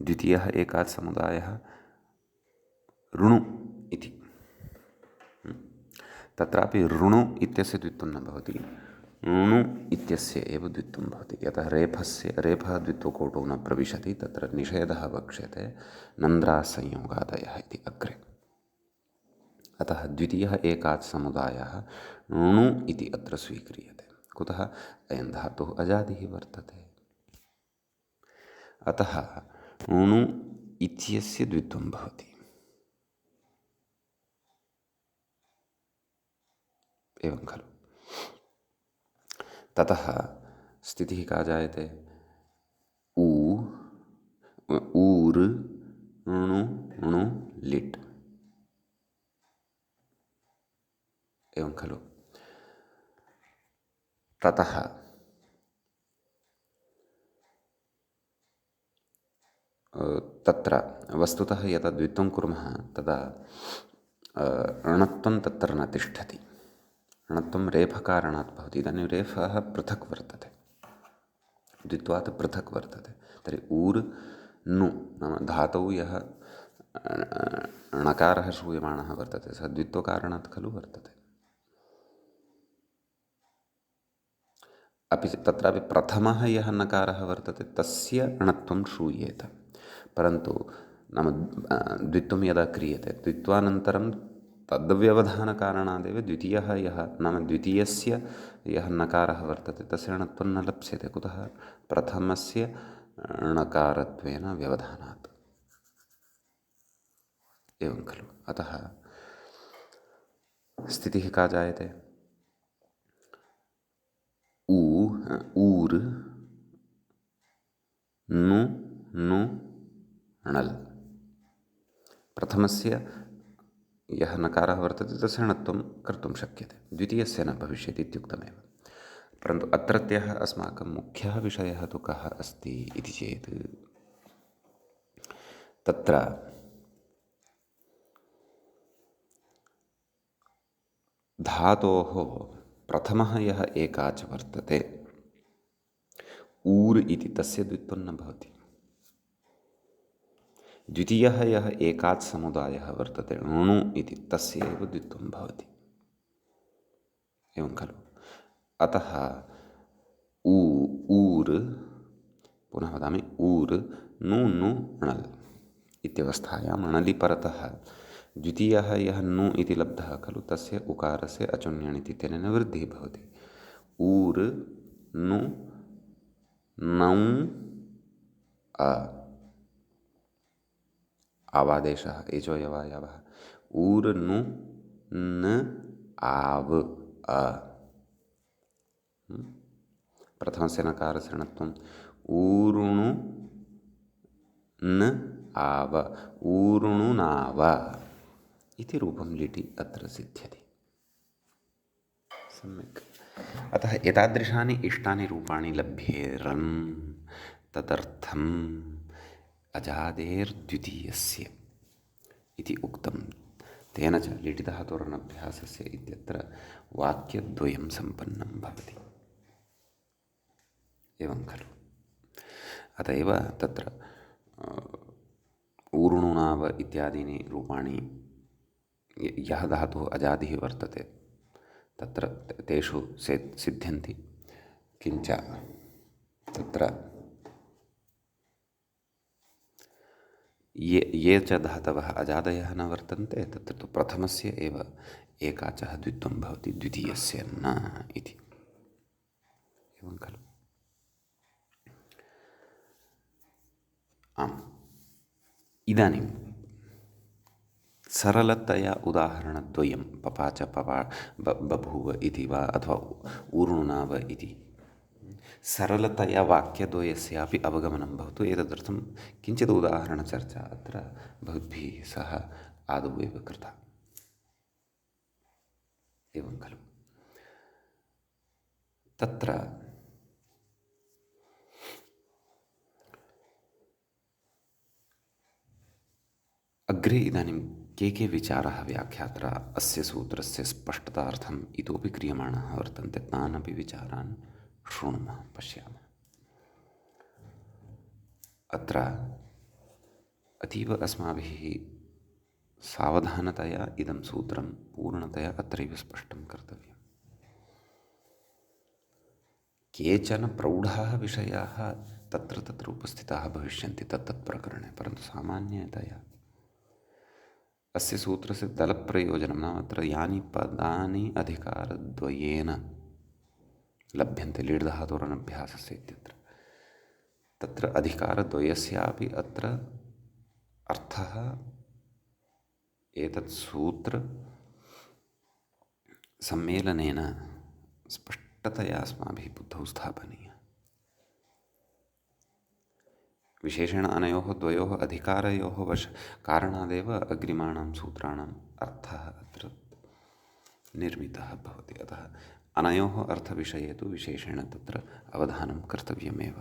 द्वितीयः एकाच् समुदायः ऋणु इति तत्रापि ऋणु इत्यस्य द्वित्वं न भवति णु इत्यस्य एव द्वित्वं भवति यतः रेफः द्वित्वकोटौ न प्रविशति तत्र निषेधः वक्ष्यते नन्द्रासंयोगादयः इति अग्रे अतः द्वितीयः एकाच् समुदायः णु इति अत्र स्वीक्रियते कुतः अयं धातुः अजादिः वर्तते अतः णु इत्यस्य द्वित्वं भवति एवं खलु ततः स्थितिः का जायते ऊर् णु णु लिट्, एवं खलु। ततः तत्र वस्तुतः यदा द्वित्वं कुर्मः तदा णत्वं तत्र न तिष्ठति। णत्वं रेफकारणात् भवति। इदानीं रेफः पृथक् वर्तते, द्वित्वात् पृथक् वर्तते। तर्हि ऊर् नु नाम धातौ यः णकारः श्रूयमाणः वर्तते सः द्वित्वकारणात् खलु वर्तते। अपि च तत्रापि प्रथमः यः नकारः वर्तते तस्य णत्वं श्रूयेत, परन्तु नाम द्वित्वं यदा क्रियते द्वित्वानन्तरं तद्व्यवधानकारणादेव द्वितीयः यः नाम द्वितीयस्य यः नकारः वर्तते तस्य णत्वं न लप्स्यते। कुतः? प्रथमस्य णकारत्वेन व्यवधानात्, एवं खलु। अतः स्थितिः का जायते? ऊर् नु नु णल्, प्रथमस्य यः नकारः वर्तते तस्य णत्वं कर्तुं शक्यते, द्वितीयस्य न भविष्यति इत्युक्तमेव। परन्तु अत्रत्यः अस्माकं मुख्यः विषयः तु कः अस्ति इति चेत् तत्र धातोः प्रथमः यः एकाच् वर्तते ऊर् इति, तस्य द्वित्वं न भवति। द्वितीयः यः एकाच् समुदायः वर्तते णु इति, तस्य एव द्वित्वं भवति, एवं खलु। अतः ऊर्, पुनः वदामि, ऊर् नु नु णल् इत्यवस्थायां णलि परतः द्वितीयः यः नु इति लब्धः खलु तस्य उकारस्य अचुण्यणिति इत्यनेन वृद्धिः भवति। ऊर् नु नौ अ, आवादेशः एचोयवायावः। ऊर् नु न आव् अ, प्रथमस्य नकारस्य णत्वम् ऊरुणु न आव, ऊरुणुनाव इति रूपं लिटि अत्र सिद्ध्यति। सम्यक्। अतः एतादृशानि इष्टानि रूपाणि लभ्येरन् तदर्थम् अजादेर्द्वितीयस्य इति उक्तं। तेन च लिटिधातोरनभ्यासस्य इत्यत्र वाक्यद्वयं सम्पन्नं भवति, एवं खलु। अत एव तत्र ऊरुणुनाव इत्यादीनि रूपाणि यः धातुः अजादिः वर्तते तत्र तेषु सिद्ध्यन्ति। किञ्च तत्र ये च धातवः अजादयः न वर्तन्ते तत्र तु प्रथमस्य एव एकाचः द्वित्वं भवति, द्वितीयस्य न इति, एवं खलु। आम्, इदानीं सरलतया उदाहरणद्वयं पपाच पपा बभूव इति वा अथवा ऊरुणाव इति सरलतया वाक्यद्वयस्यापि अवगमनं भवतु। एतदर्थं किञ्चित् उदाहरणचर्चा अत्र भवद्भिः सह आदौ एव कृता, एवं खलु। तत्र अग्रे इदानीं के विचाराः व्याख्यात्रा अस्य सूत्रस्य स्पष्टतार्थम् इतोपि क्रियमाणाः वर्तन्ते, तानपि विचारान् शृणुमः, पश्यामः। अत्र अतीव अस्माभिः सावधानतया इदं सूत्रं पूर्णतया अत्रैव स्पष्टं कर्तव्यम्। केचन प्रौढाः विषयाः तत्र उपस्थिताः भविष्यन्ति तत्तत् प्रकरणे, परन्तु सामान्यतया अस्य सूत्रस्य दलप्रयोजनं नाम अत्र यानि पदानि अधिकारद्वयेन लभ्यन्ते लीढधातोरनभ्यासस्य इत्यत्र, तत्र अधिकारद्वयस्यापि अत्र अर्थः एतत् सूत्र सम्मेलनेन स्पष्टतया अस्माभिः बुद्धौ स्थापनीयः। विशेषेण अनयोः द्वयोः अधिकारयोः कारणादेव अग्रिमाणां सूत्राणाम् अर्थः अत्र निर्मितः भवति। अतः अनयोः अर्थविषये तु विशेषेण तत्र अवधानं कर्तव्यमेव।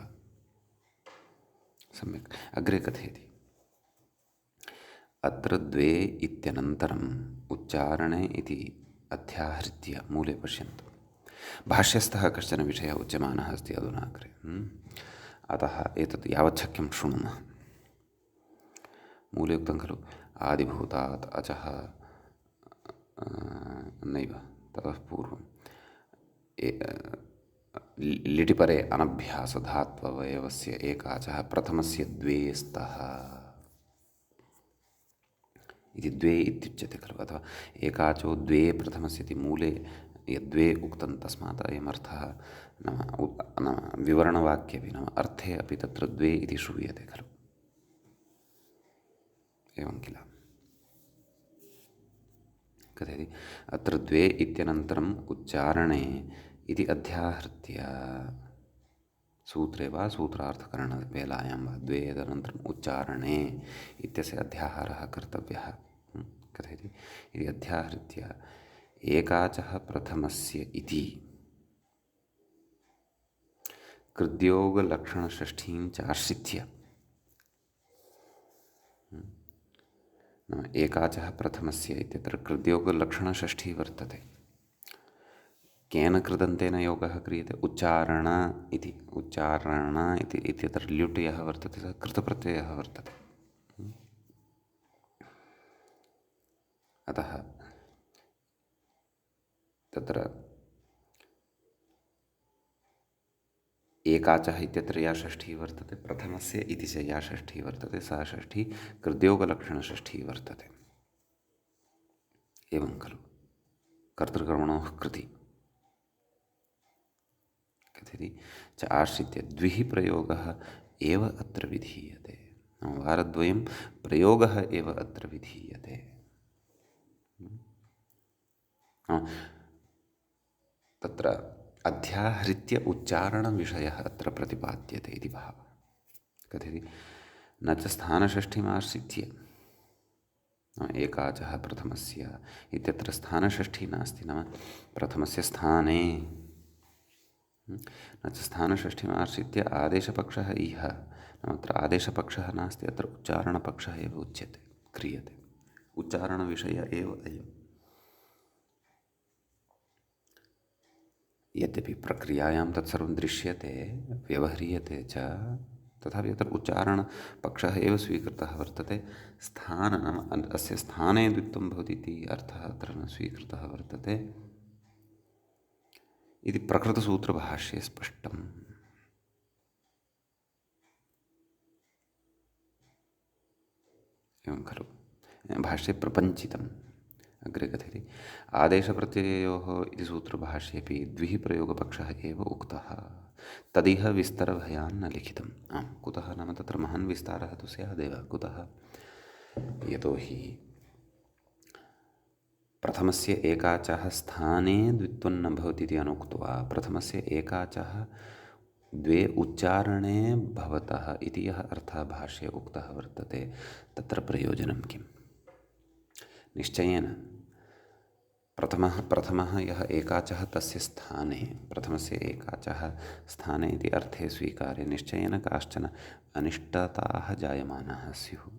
सम्यक् अग्रे कथयति। अत्र द्वे इत्यनन्तरम् उच्चारणे इति अध्याहृत्य मूले पश्यन्तु। भाष्यस्थः कश्चन विषयः उच्यमानः अस्ति अधुना अग्रे। अतः एतत् यावत् शक्यं शृणुमः। मूले उक्तं खलु आदिभूतात् अचः नैव ततः पूर्वं लिटिपरे अनभ्यासधात्ववयवस्य एकाचः प्रथमस्य द्वे स्तः इति द्वे इत्युच्यते खलु। अथवा एकाचो द्वे प्रथमस्य इति मूले यद्वे उक्तं तस्मात् अयमर्थः नाम विवरणवाक्येपि नाम अर्थे अपि तत्र द्वे इति श्रूयते खलु। एवं किल। कथयति अत्र द्वे इत्यनन्तरम् उच्चारणे इति अध्याहृत्य सूत्रे वा सूत्रार्थकरणवेलायां वा द्वे तदनन्तरम् उच्चारणे इत्यस्य अध्याहारः कर्तव्यः। कथयति इति अध्याहृत्य एकाचः प्रथमस्य इति कृद्योगलक्षणषष्ठीं चाश्रित्य नाम एकाचः प्रथमस्य इत्यत्र कृद्योगलक्षणषष्ठी वर्तते। केन कृदन्तेन योगः क्रियते? उच्चारण इति। उच्चारण इति इत्यत्र ल्युट् यः वर्तते सः कृतप्रत्ययः वर्तते। अतः तत्र एकाचः इत्यत्र या षष्ठी वर्तते, प्रथमस्य इति च या षष्ठी वर्तते, सा षष्ठी कृद्योगलक्षणषष्ठी वर्तते। एवं खलु कर्तृकर्मणोः कृति। कथयति च आश्रित्य द्विः प्रयोगः एव अत्र विधीयते। नाम वारद्वयं प्रयोगः एव अत्र विधीयते। तत्र अध्याहृत्य उच्चारणविषयः अत्र प्रतिपाद्यते इति भावः। कथयति न च स्थानषष्ठीमाश्रित्य एकाचः प्रथमस्य इत्यत्र स्थानषष्ठी नास्ति। नाम प्रथमस्य स्थाने न च स्थानषष्ठीमाश्रित्य आदेशपक्षः इह। नाम अत्र आदेशपक्षः नास्ति, अत्र उच्चारणपक्षः एव उच्यते क्रियते। उच्चारणविषय एव अयम्। यद्यपि प्रक्रियायां तत्सर्वं दृश्यते व्यवह्रियते च, तथापि अत्र उच्चारणपक्षः एव स्वीकृतः वर्तते। स्थान नाम अस्य स्थाने द्वित्वं भवति इति अर्थः अत्र न स्वीकृतः वर्तते इति प्रकृतसूत्रभाष्ये स्पष्टम्। एवं खलु भाष्ये प्रपञ्चितम्। अग्रे कथयति आदेशप्रत्यययोः इति सूत्रभाष्येपि द्विः प्रयोगपक्षः एव उक्तः, तदिह विस्तरभयान् न लिखितम्। कुतः नाम तत्र महान् विस्तारः तु स्यादेव। कुतः? यतोहि प्रथमस्य एकाचः स्थाने द्वित्वं न भवति इति अनुक्त्वा प्रथमस्य एकाचः द्वे उच्चारणे भवतः इति यः अर्थः भाष्ये उक्तः वर्तते, तत्र प्रयोजनं किम्? निश्चयेन प्रथमः यः एकाचः तस्य स्थाने, प्रथमस्य एकाचः स्थाने इति अर्थे स्वीकार्य निश्चयेन काश्चन अनिष्टताः जायमानाः स्युः।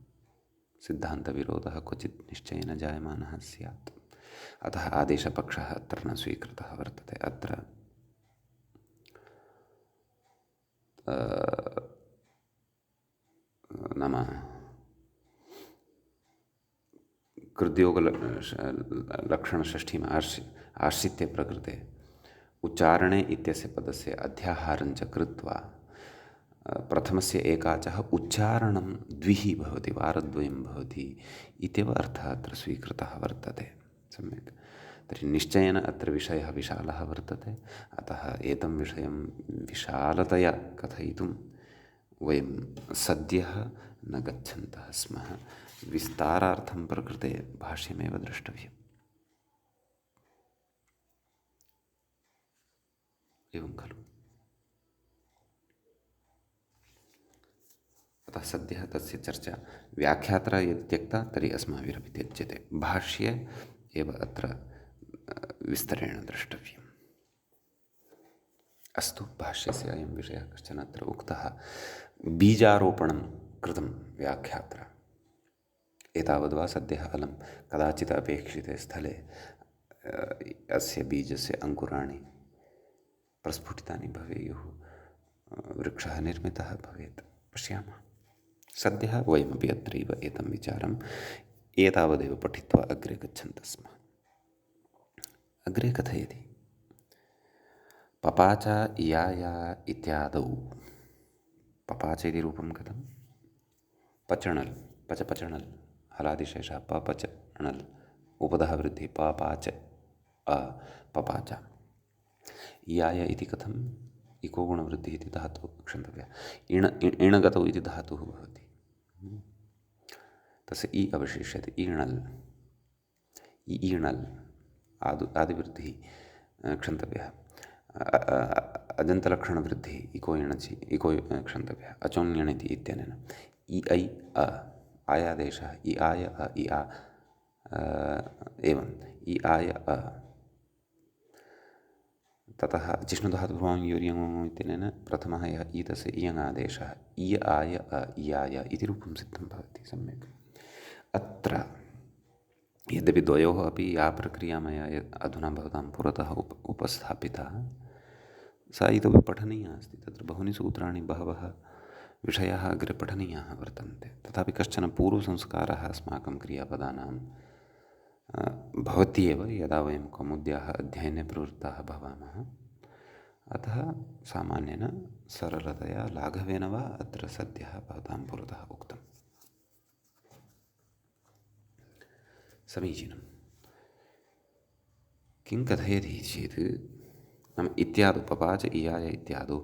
सिद्धान्तविरोधः क्वचित् निश्चयेन जायमानः स्यात्। अतः आदेशपक्षः अत्र न स्वीकृतः वर्तते। अत्र नाम कृद्योगलक्षणषष्ठीम् आश्रित्य प्रकृते उच्चारणे इत्यस्य पदस्य अध्याहारञ्च कृत्वा प्रथमस्य एकाचः उच्चारणं द्विः भवति, वारद्वयं भवति इत्येव अर्थः अत्र स्वीकृतः वर्तते। सम्यक्। तर्हि निश्चयेन अत्र विषयः विशालः वर्तते। अतः एतं विषयं विशालतया कथयितुं वयं सद्यः न गच्छन्तः स्मः। विस्तारार्थं प्रकृते भाष्यमेव द्रष्टव्यम्। एवं खलु। अतः सद्यः तस्य चर्चा व्याख्यात्रा यदि त्यक्ता तर्हि अस्माभिरपि त्यज्यते। भाष्ये एव अत्र विस्तरेण द्रष्टव्यम्। अस्तु, भाष्यस्य अयं विषयः कश्चन अत्र उक्तः। बीजारोपणं कृतं व्याख्यात्रा। एतावद्वा सद्यः अलं, कदाचित् अपेक्षिते स्थले अस्य बीजस्य अङ्कुराणि प्रस्फुटितानि भवेयुः, वृक्षः निर्मितः भवेत्, पश्यामः। सद्यः वयमपि अत्रैव एतं विचारम् एतावदेव पठित्वा अग्रे गच्छन्तः स्मः। अग्रे कथयति, पपाच इयाया इत्यादौ। पपाच इति रूपं कथं? पचणल्, पचपचणल्, हलादिशेषः पपचणल्, उपधः वृद्धिः पपाच पपाच। इयाय इति कथम्? इको गुणवृद्धिः इति धातुः क्षन्तव्यः। इणगतौ इति धातुः भवति, तस्य इ अवशिष्यते। ईणल्, ईणल् आदिवृद्धिः क्षन्तव्यः। अजन्तलक्षणवृद्धिः इको इणचि इको क्षन्तव्यः। अचोन्यणिति इत्यनेन इ ऐ अ आयादेशः इ आय अ इ आ एवम् इ आय अ। ततः जिष्णुधातुभ्वां योर्यङ् इत्यनेन प्रथमः यः ईतस्य इयङ् आदेशः इय आय अ इयाय इति रूपं सिद्धं भवति सम्यक्। अत्र यद्यपि द्वयोः अपि या प्रक्रिया मया अधुना भवतां पुरतः उपस्थापिता सा इतोपि पठनीया अस्ति। तत्र बहूनि सूत्राणि, बहवः विषयाः अग्रे पठनीयाः वर्तन्ते। तथापि कश्चन पूर्वसंस्कारः अस्माकं क्रियापदानां भवति एव यदा वयं कौमुद्याः अध्ययने प्रवृत्ताः भवामः। अतः सामान्येन सरलतया लाघवेन वा अत्र सद्यः भवतां पुरतः उक्तम्। समीचीनं। किं कथयति चेत्, नाम इत्यादौ पपाच इयाय इत्यादौ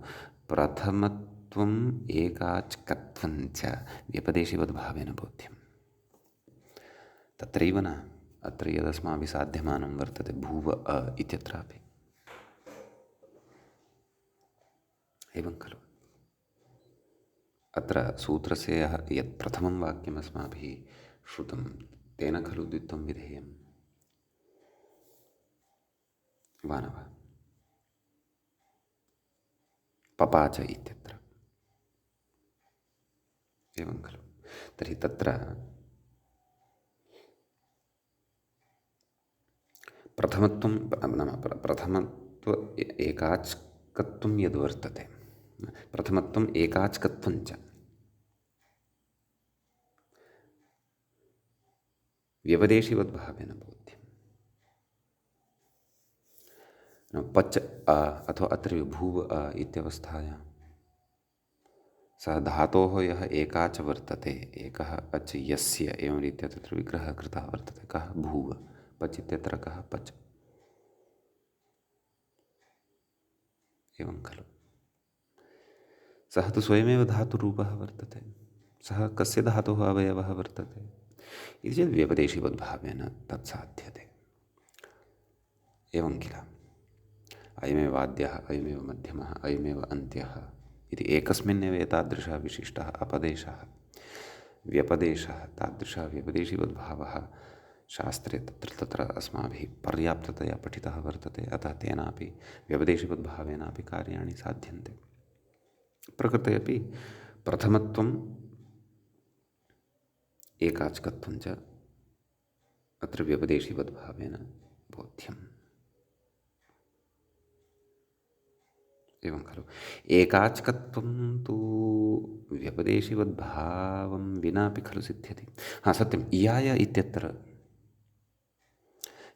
प्रथमत्वम् एकाच्कत्वं च व्यपदेशिवद्भावेन बोध्यम्। तत्रैव न, अत्र यदस्माभिः साध्यमानं वर्तते भूव अ इत्यत्रापि एवं खलु। अत्र सूत्रस्य यत् प्रथमं वाक्यम् अस्माभिः श्रुतं तेन खलु द्वित्वं विधेयं वा न वा? पपाच इत्यत्र एवं खलु। तर्हि तत्र प्रथमत्वं नाम प्रथमत्व एकाच्कत्वं यद्वर्तते, प्रथमत्वम् एकाच्कत्वं च व्यपदेशिवद्भावेन बोध्यम्। पच अ अथवा अत्र भूव अ इत्यवस्थायां सः धातोः यः एकाच वर्तते, एकः अच् यस्य, एवं रीत्या तत्र विग्रहः कृतः वर्तते। कः? भूव। पच् इत्यत्र कः? पच्। एवं खलु। सः तु स्वयमेव धातुरूपः वर्तते। सः कस्य धातोः अवयवः वर्तते इति चेत् व्यपदेशिवद्भावेन तत् साध्यते। एवं किल। अयमेव आद्यः, अयमेव मध्यमः, अयमेव अन्त्यः इति एकस्मिन्नेव एतादृशः विशिष्टः अपदेशः, व्यपदेशः, तादृशः व्यपदेशिवद्भावः शास्त्रे तत्र अस्माभिः पर्याप्ततया पठितः वर्तते। अतः तेनापि व्यपदेशिवद्भावेनापि कार्याणि साध्यन्ते। प्रकृते अपि प्रथमत्वम् एकाच्कत्वं च अत्र व्यपदेशिवद्भावेन बोध्यम्। एवं खलु। एकाच्कत्वं तु व्यपदेशिवद्भावं विनापि खलु सिद्ध्यति। सत्यम्। इयाय इत्यत्र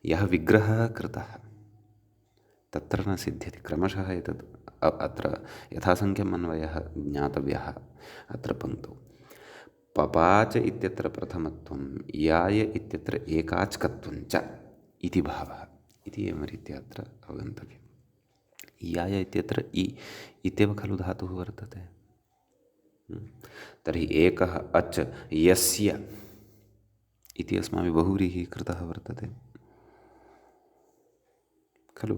यः विग्रहः कृतः तत्र न सिद्ध्यति। क्रमशः एतत् अत्र यथासङ्ख्यम् अन्वयः ज्ञातव्यः। अत्र पङ्क्तौ पपाच इत्यत्र प्रथमत्वम्, इयाय इत्यत्र एकाच्कत्वं च इति भावः इति एवं रीत्या अत्र अवगन्तव्यम्। इयाय इत्यत्र इ इत्येव खलु धातुः वर्तते। तर्हि एकः अच् यस्य इति अस्माभिः बहुव्रीहिः कृतः वर्तते खलु।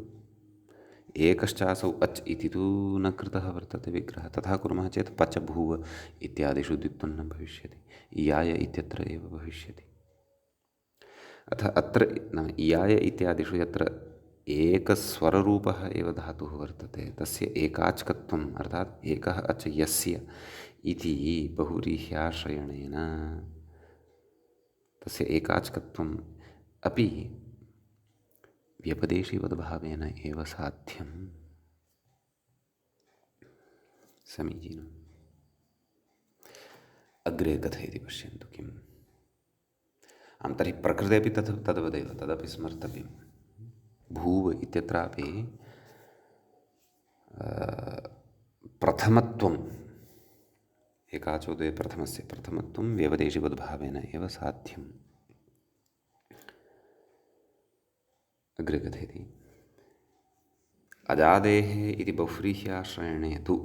एकश्चासौ अच् इति तु न कृतः वर्तते विग्रहः। तथा कुर्मः चेत् पच भूव इत्यादिषु द्वित्वं न भविष्यति, इयाय इत्यत्र एव भविष्यति। अथ अत्र नाम इयाय इत्यादिषु यत्र एकस्वररूपः एव धातुः वर्तते तस्य एकाच्कत्वम् अर्थात् एकः अच् यस्य इति बहुव्रीह्याश्रयणेन तस्य एकाच्कत्वम् अपि व्यपदेशीवद्भावेन एव साध्यम्। समीचीनम्। अग्रे कथयति पश्यन्तु किम्। आं तर्हि प्रकृतेपि तद्वदेव तदपि स्मर्तव्यं। भूव इत्यत्रापि प्रथमत्वम् एकाचोदये प्रथमस्य प्रथमत्वं व्यपदेशीवद्भावेन एव साध्यम्। अग्रे कथयति अजादेः इति बहुव्रीह्याश्रयणे तु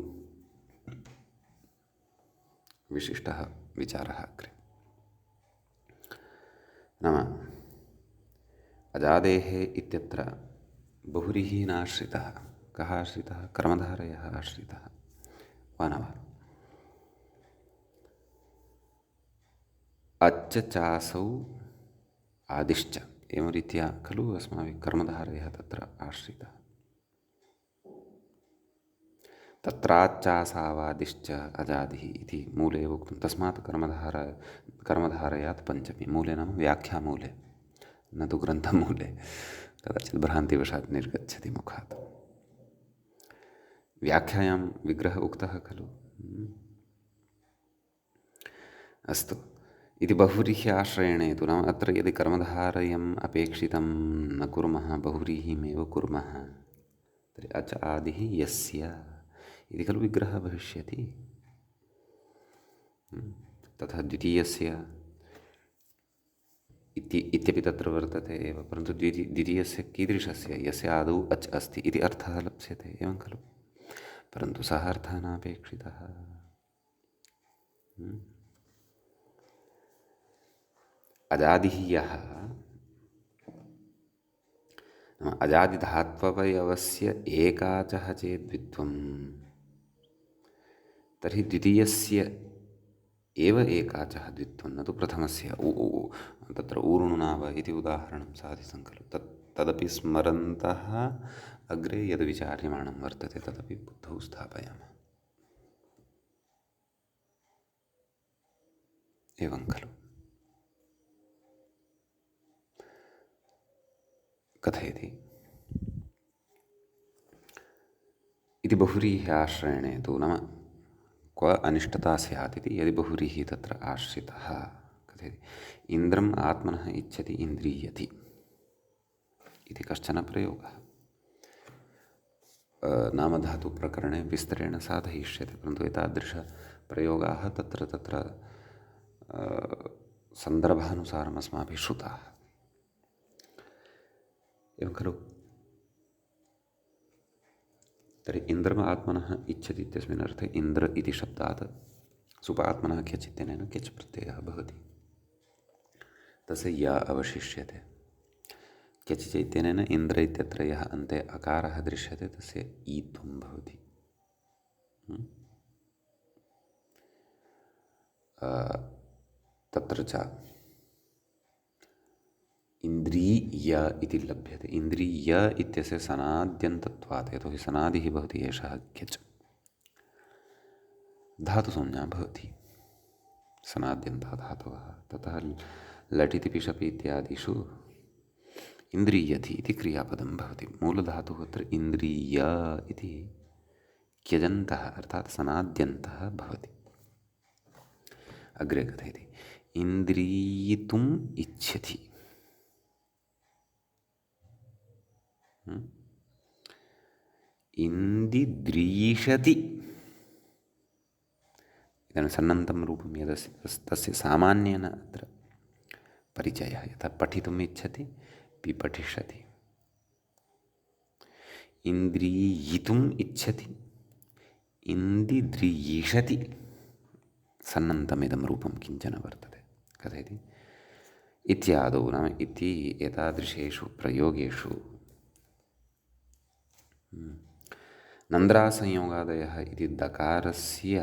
विशिष्टः विचारः अग्रे। नाम अजादेः इत्यत्र बहुव्रीहिः नाश्रितः। कः आश्रितः? कर्मधारयः आश्रितः वा न वा? अच्च चासौ आदिश्च एवं रीत्या खलु अस्माभिः कर्मधारयः तत्र आश्रितः। तत्राच्चासावादिश्च अजादिः इति मूले एव उक्तं। तस्मात् कर्मधारयात् पञ्चमी। मूले नाम व्याख्यामूले, न तु ग्रन्थमूले। कदाचित् भ्रान्तिवशात् निर्गच्छति मुखात्। व्याख्यायां विग्रहः उक्तः खलु। अस्तु। इति बहुव्रीह्याश्रयणे तु नाम अत्र यदि कर्मधारयम् अपेक्षितं न कुर्मः, बहुव्रीहिमेव कुर्मः, तर्हि अच आदिः यस्य इति खलु विग्रहः भविष्यति। तथा द्वितीयस्य इत्यपि तत्र वर्तते एव, परन्तु द्वितीयस्य कीदृशस्य? यस्य आदौ अच् अस्ति इति अर्थः लप्स्यते, एवं खलु। परन्तु सः अर्थः नापेक्षितः। अजादिः यः नाम अजादिधात्ववयवस्य एकाचः चेद्वित्वं, तर्हि द्वितीयस्य एव एकाचः द्वित्वं, न तु प्रथमस्य। तत्र ऊरुणुनाव इति उदाहरणं साधितं खलु। तदपि स्मरन्तः अग्रे यद् विचार्यमाणं वर्तते तदपि बुद्धौ स्थापयामः। एवं खलु। कथयति इति बहुव्रीह्याश्रयणे तु नाम क्व अनिष्टता स्यात् इति यदि बहुव्रीहिः तत्र आश्रितः। कथयति इन्द्रम् आत्मनः इच्छति इन्द्रियति इति कश्चन प्रयोगः। नामधातुप्रकरणे विस्तरेण साधयिष्यते, परन्तु एतादृशप्रयोगाः तत्र सन्दर्भानुसारम् अस्माभिः श्रुताः। एवं खलु। तर्हि इन्द्रम् आत्मनः इच्छति इत्यस्मिन् अर्थे इन्द्र इति शब्दात् सुपात्मनः क्यच् इत्यनेन क्यच् प्रत्ययः भवति। तस्य य अवशिष्यते। क्यच् इत्यनेन इन्द्र इत्यत्र यः अन्ते अकारः दृश्यते तस्य ईत्वं भवति। तत्र च इन्द्रिय इति लभ्यते। इन्द्रिय इत्यस्य सनाद्यन्तत्वात्, यतोहि सनादिः भवति एषः क्यच्, धातुसंज्ञा भवति सनाद्यन्तः धातवः। ततः लटिति पिशपि इत्यादिषु इन्द्रियति इति क्रियापदं भवति। मूलधातुः अत्र इन्द्रिय इति क्यजन्तः अर्थात् सनाद्यन्तः भवति। अग्रे कथयति इन्द्रियितुम् इच्छति। इन्दिद्रीषति इदानीं सन्नन्तं रूपं यदस्ति तस्य सामान्येन अत्र परिचयः। यथा पठितुम् इच्छति पिपठिष्यति। इन्द्रियितुम् इच्छति इन्दिद्रीषति। सन्नन्तमिदं रूपं किञ्चन वर्तते। कथयति इत्यादौ नाम इति एतादृशेषु प्रयोगेषु नन्द्रासंयोगादयः इति दकारस्य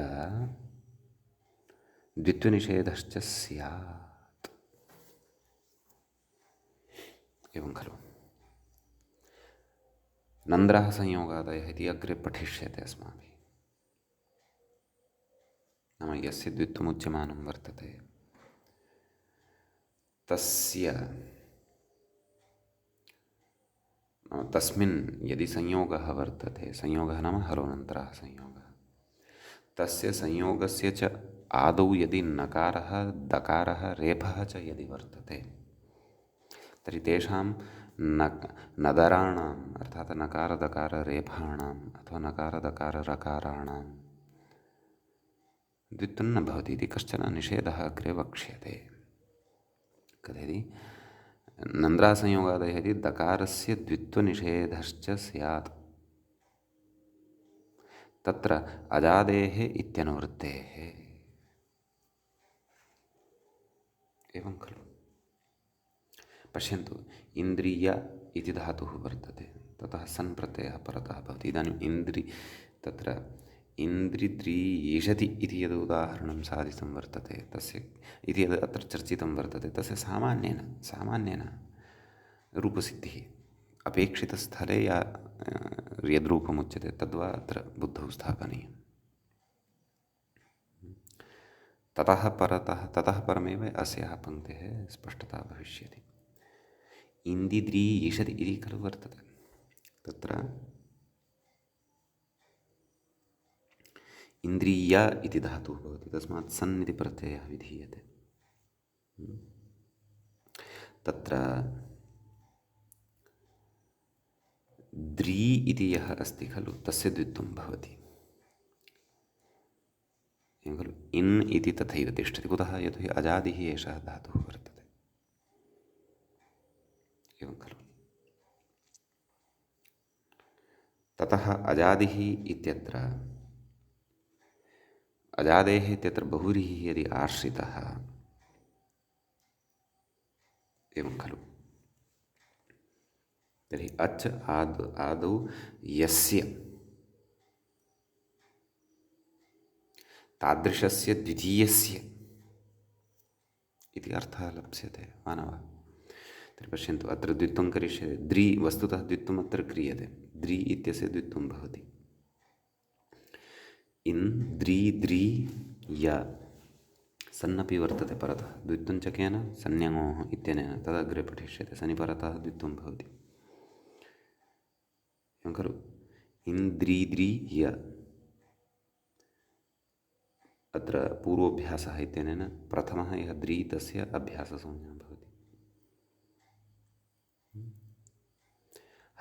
द्वित्वनिषेधश्च स्यात्। एवं खलु। नन्द्रः संयोगादयः इति अग्रे पठिष्यते अस्माभिः। नाम यस्य द्वित्वमुच्यमानं वर्तते तस्य तस्मिन् यदि संयोगः वर्तते, संयोगः नाम हलोनन्तरः संयोगः, तस्य संयोगस्य च आदौ यदि नकारः दकारः रेफः च यदि वर्तते तर्हि तेषां नदराणाम् अर्थात् नकारदकाररेफाणाम् अथवा नकारदकाररकाराणां द्वित्वं न भवति इति कश्चन निषेधः अग्रे वक्ष्यते। कथयति नन्द्रासंयोगादयः इति दकारस्य द्वित्वनिषेधश्च स्यात् तत्र अजादेः इत्यनुवृत्तेः। एवं खलु। पश्यन्तु, इन्द्रिय इति धातुः वर्तते, ततः सन् प्रत्ययः परतः भवति। इदानीम् तत्र इन्द्रिद्रीयेषति इति यद् उदाहरणं साधितं वर्तते तस्य इति यद् अत्र चर्चितं वर्तते तस्य सामान्येन रूपसिद्धिः अपेक्षितस्थले यद्रूपमुच्यते तद्वा अत्र बुद्धौ स्थापनीयम्। ततः परमेव अस्याः पङ्क्तेः स्पष्टता भविष्यति। इन्दिद्रीयेषति इति खलु वर्तते, तत्र इन्द्रिय इति धातुः भवति, तस्मात् सन् इति प्रत्ययः विधीयते। तत्र द्री इति यः अस्ति खलु तस्य द्वित्वं भवति। एवं खलु। इन् इति तथैव तिष्ठति। कुतः? यतोहि अजादिः एषः धातुः वर्तते। एवं खलु। ततः अजादिः इत्यत्र अजादेः इत्यत्र बहुव्रीहिः यदि आश्रितः, एवं खलु, तर्हि अच् आदौ यस्य तादृशस्य द्वितीयस्य इति अर्थः लप्स्यते वा न वा? तर्हि पश्यन्तु, अत्र द्वित्वं करिष्यते। द्रि वस्तुतः द्वित्वम् अत्र क्रियते। द्रि इत्यस्य द्वित्वं भवति इन् द्रि द्रि य सन्नपि वर्तते परतः। द्वित्वं च केन? संज्ञोः इत्यनेन। तदग्रे पठिष्यते। सनि परतः द्वित्वं भवति। एवं खलु। इन्द्रिद्रि य अत्र पूर्वोऽभ्यासः इत्यनेन प्रथमः यः द्रि तस्य अभ्याससंज्ञा भवति।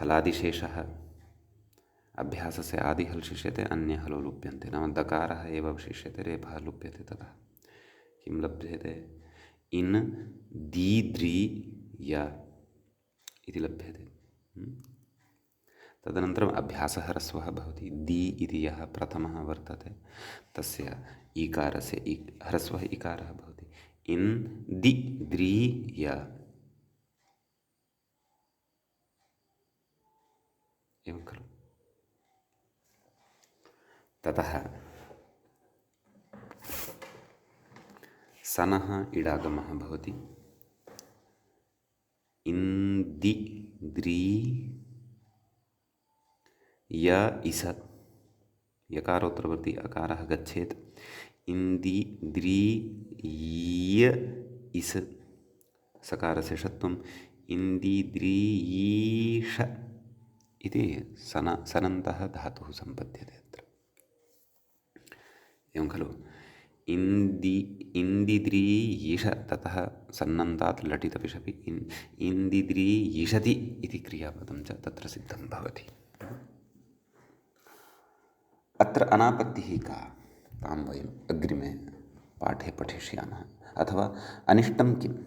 हलादिशेषः अभ्यासस्य आदिहल् शिष्यते, अन्यहलो लुप्यन्ते। नाम दकारः एव अवशिष्यते, रेफः लुप्यते। तथा किं लभ्यते? इन् दीद्रि य इति लभ्यते। तदनन्तरम् अभ्यासः ह्रस्वः भवति। दी इति यः प्रथमः वर्तते तस्य ईकारस्य ह्रस्वः इकारः भवति। इन् दि द्रि य। एवं खलु। ततः सनः इडागमः भवति। इन्दि द्रि य इस यकारोत्तरवर्ती अकारः गच्छेत्। इन्दि द्रि य इस सकारस्य षत्वम् इन्दि द्रि ईष इति सनन्तः धातुः सम्पद्यते अत्र। एवं खलु। इन्दिद्रि ईष ततः सन्नन्तात् लटितपिषपि इन्दिद्रि ईषति इति क्रियापदं च तत्र सिद्धं भवति। अत्र अनापत्तिः का? तां वयम् अग्रिमे पाठे पठिष्यामः। अथवा अनिष्टं किम्?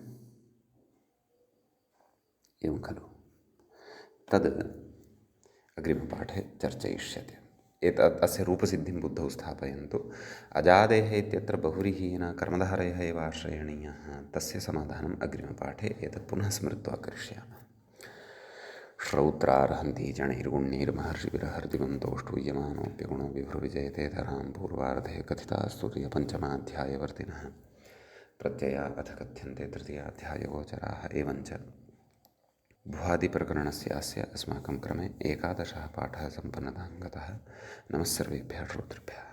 एवं खलु। तद् अग्रिमपाठे चर्चयिष्यते। अस्य रूपसिद्धिं बुद्धौ स्थापयन्तु। अजादेः इत्यत्र बहुव्रीहिः कर्मधारयः एव आश्रयणीयः, तस्य समाधानम् अग्रिमपाठे एतत् पुनः स्मृत्वा करिष्यामः। श्रौत्रार्हन्ति जणैर्गुण्यैर्महर्षिभिरहर्दिवन्तोष्टूयमानोऽप्यगुणो विभ्रुविजयते धरां पूर्वार्धे कथितास्तु पञ्चमाध्यायवर्तिनः प्रत्यया अथ कथ्यन्ते तृतीयाध्यायगोचराः एवञ्च भुवादिप्रकरणस्य अस्य अस्माकं क्रमे 11 पाठः सम्पन्नतां गतः। नमः सर्वेभ्यः श्रोतृभ्यः।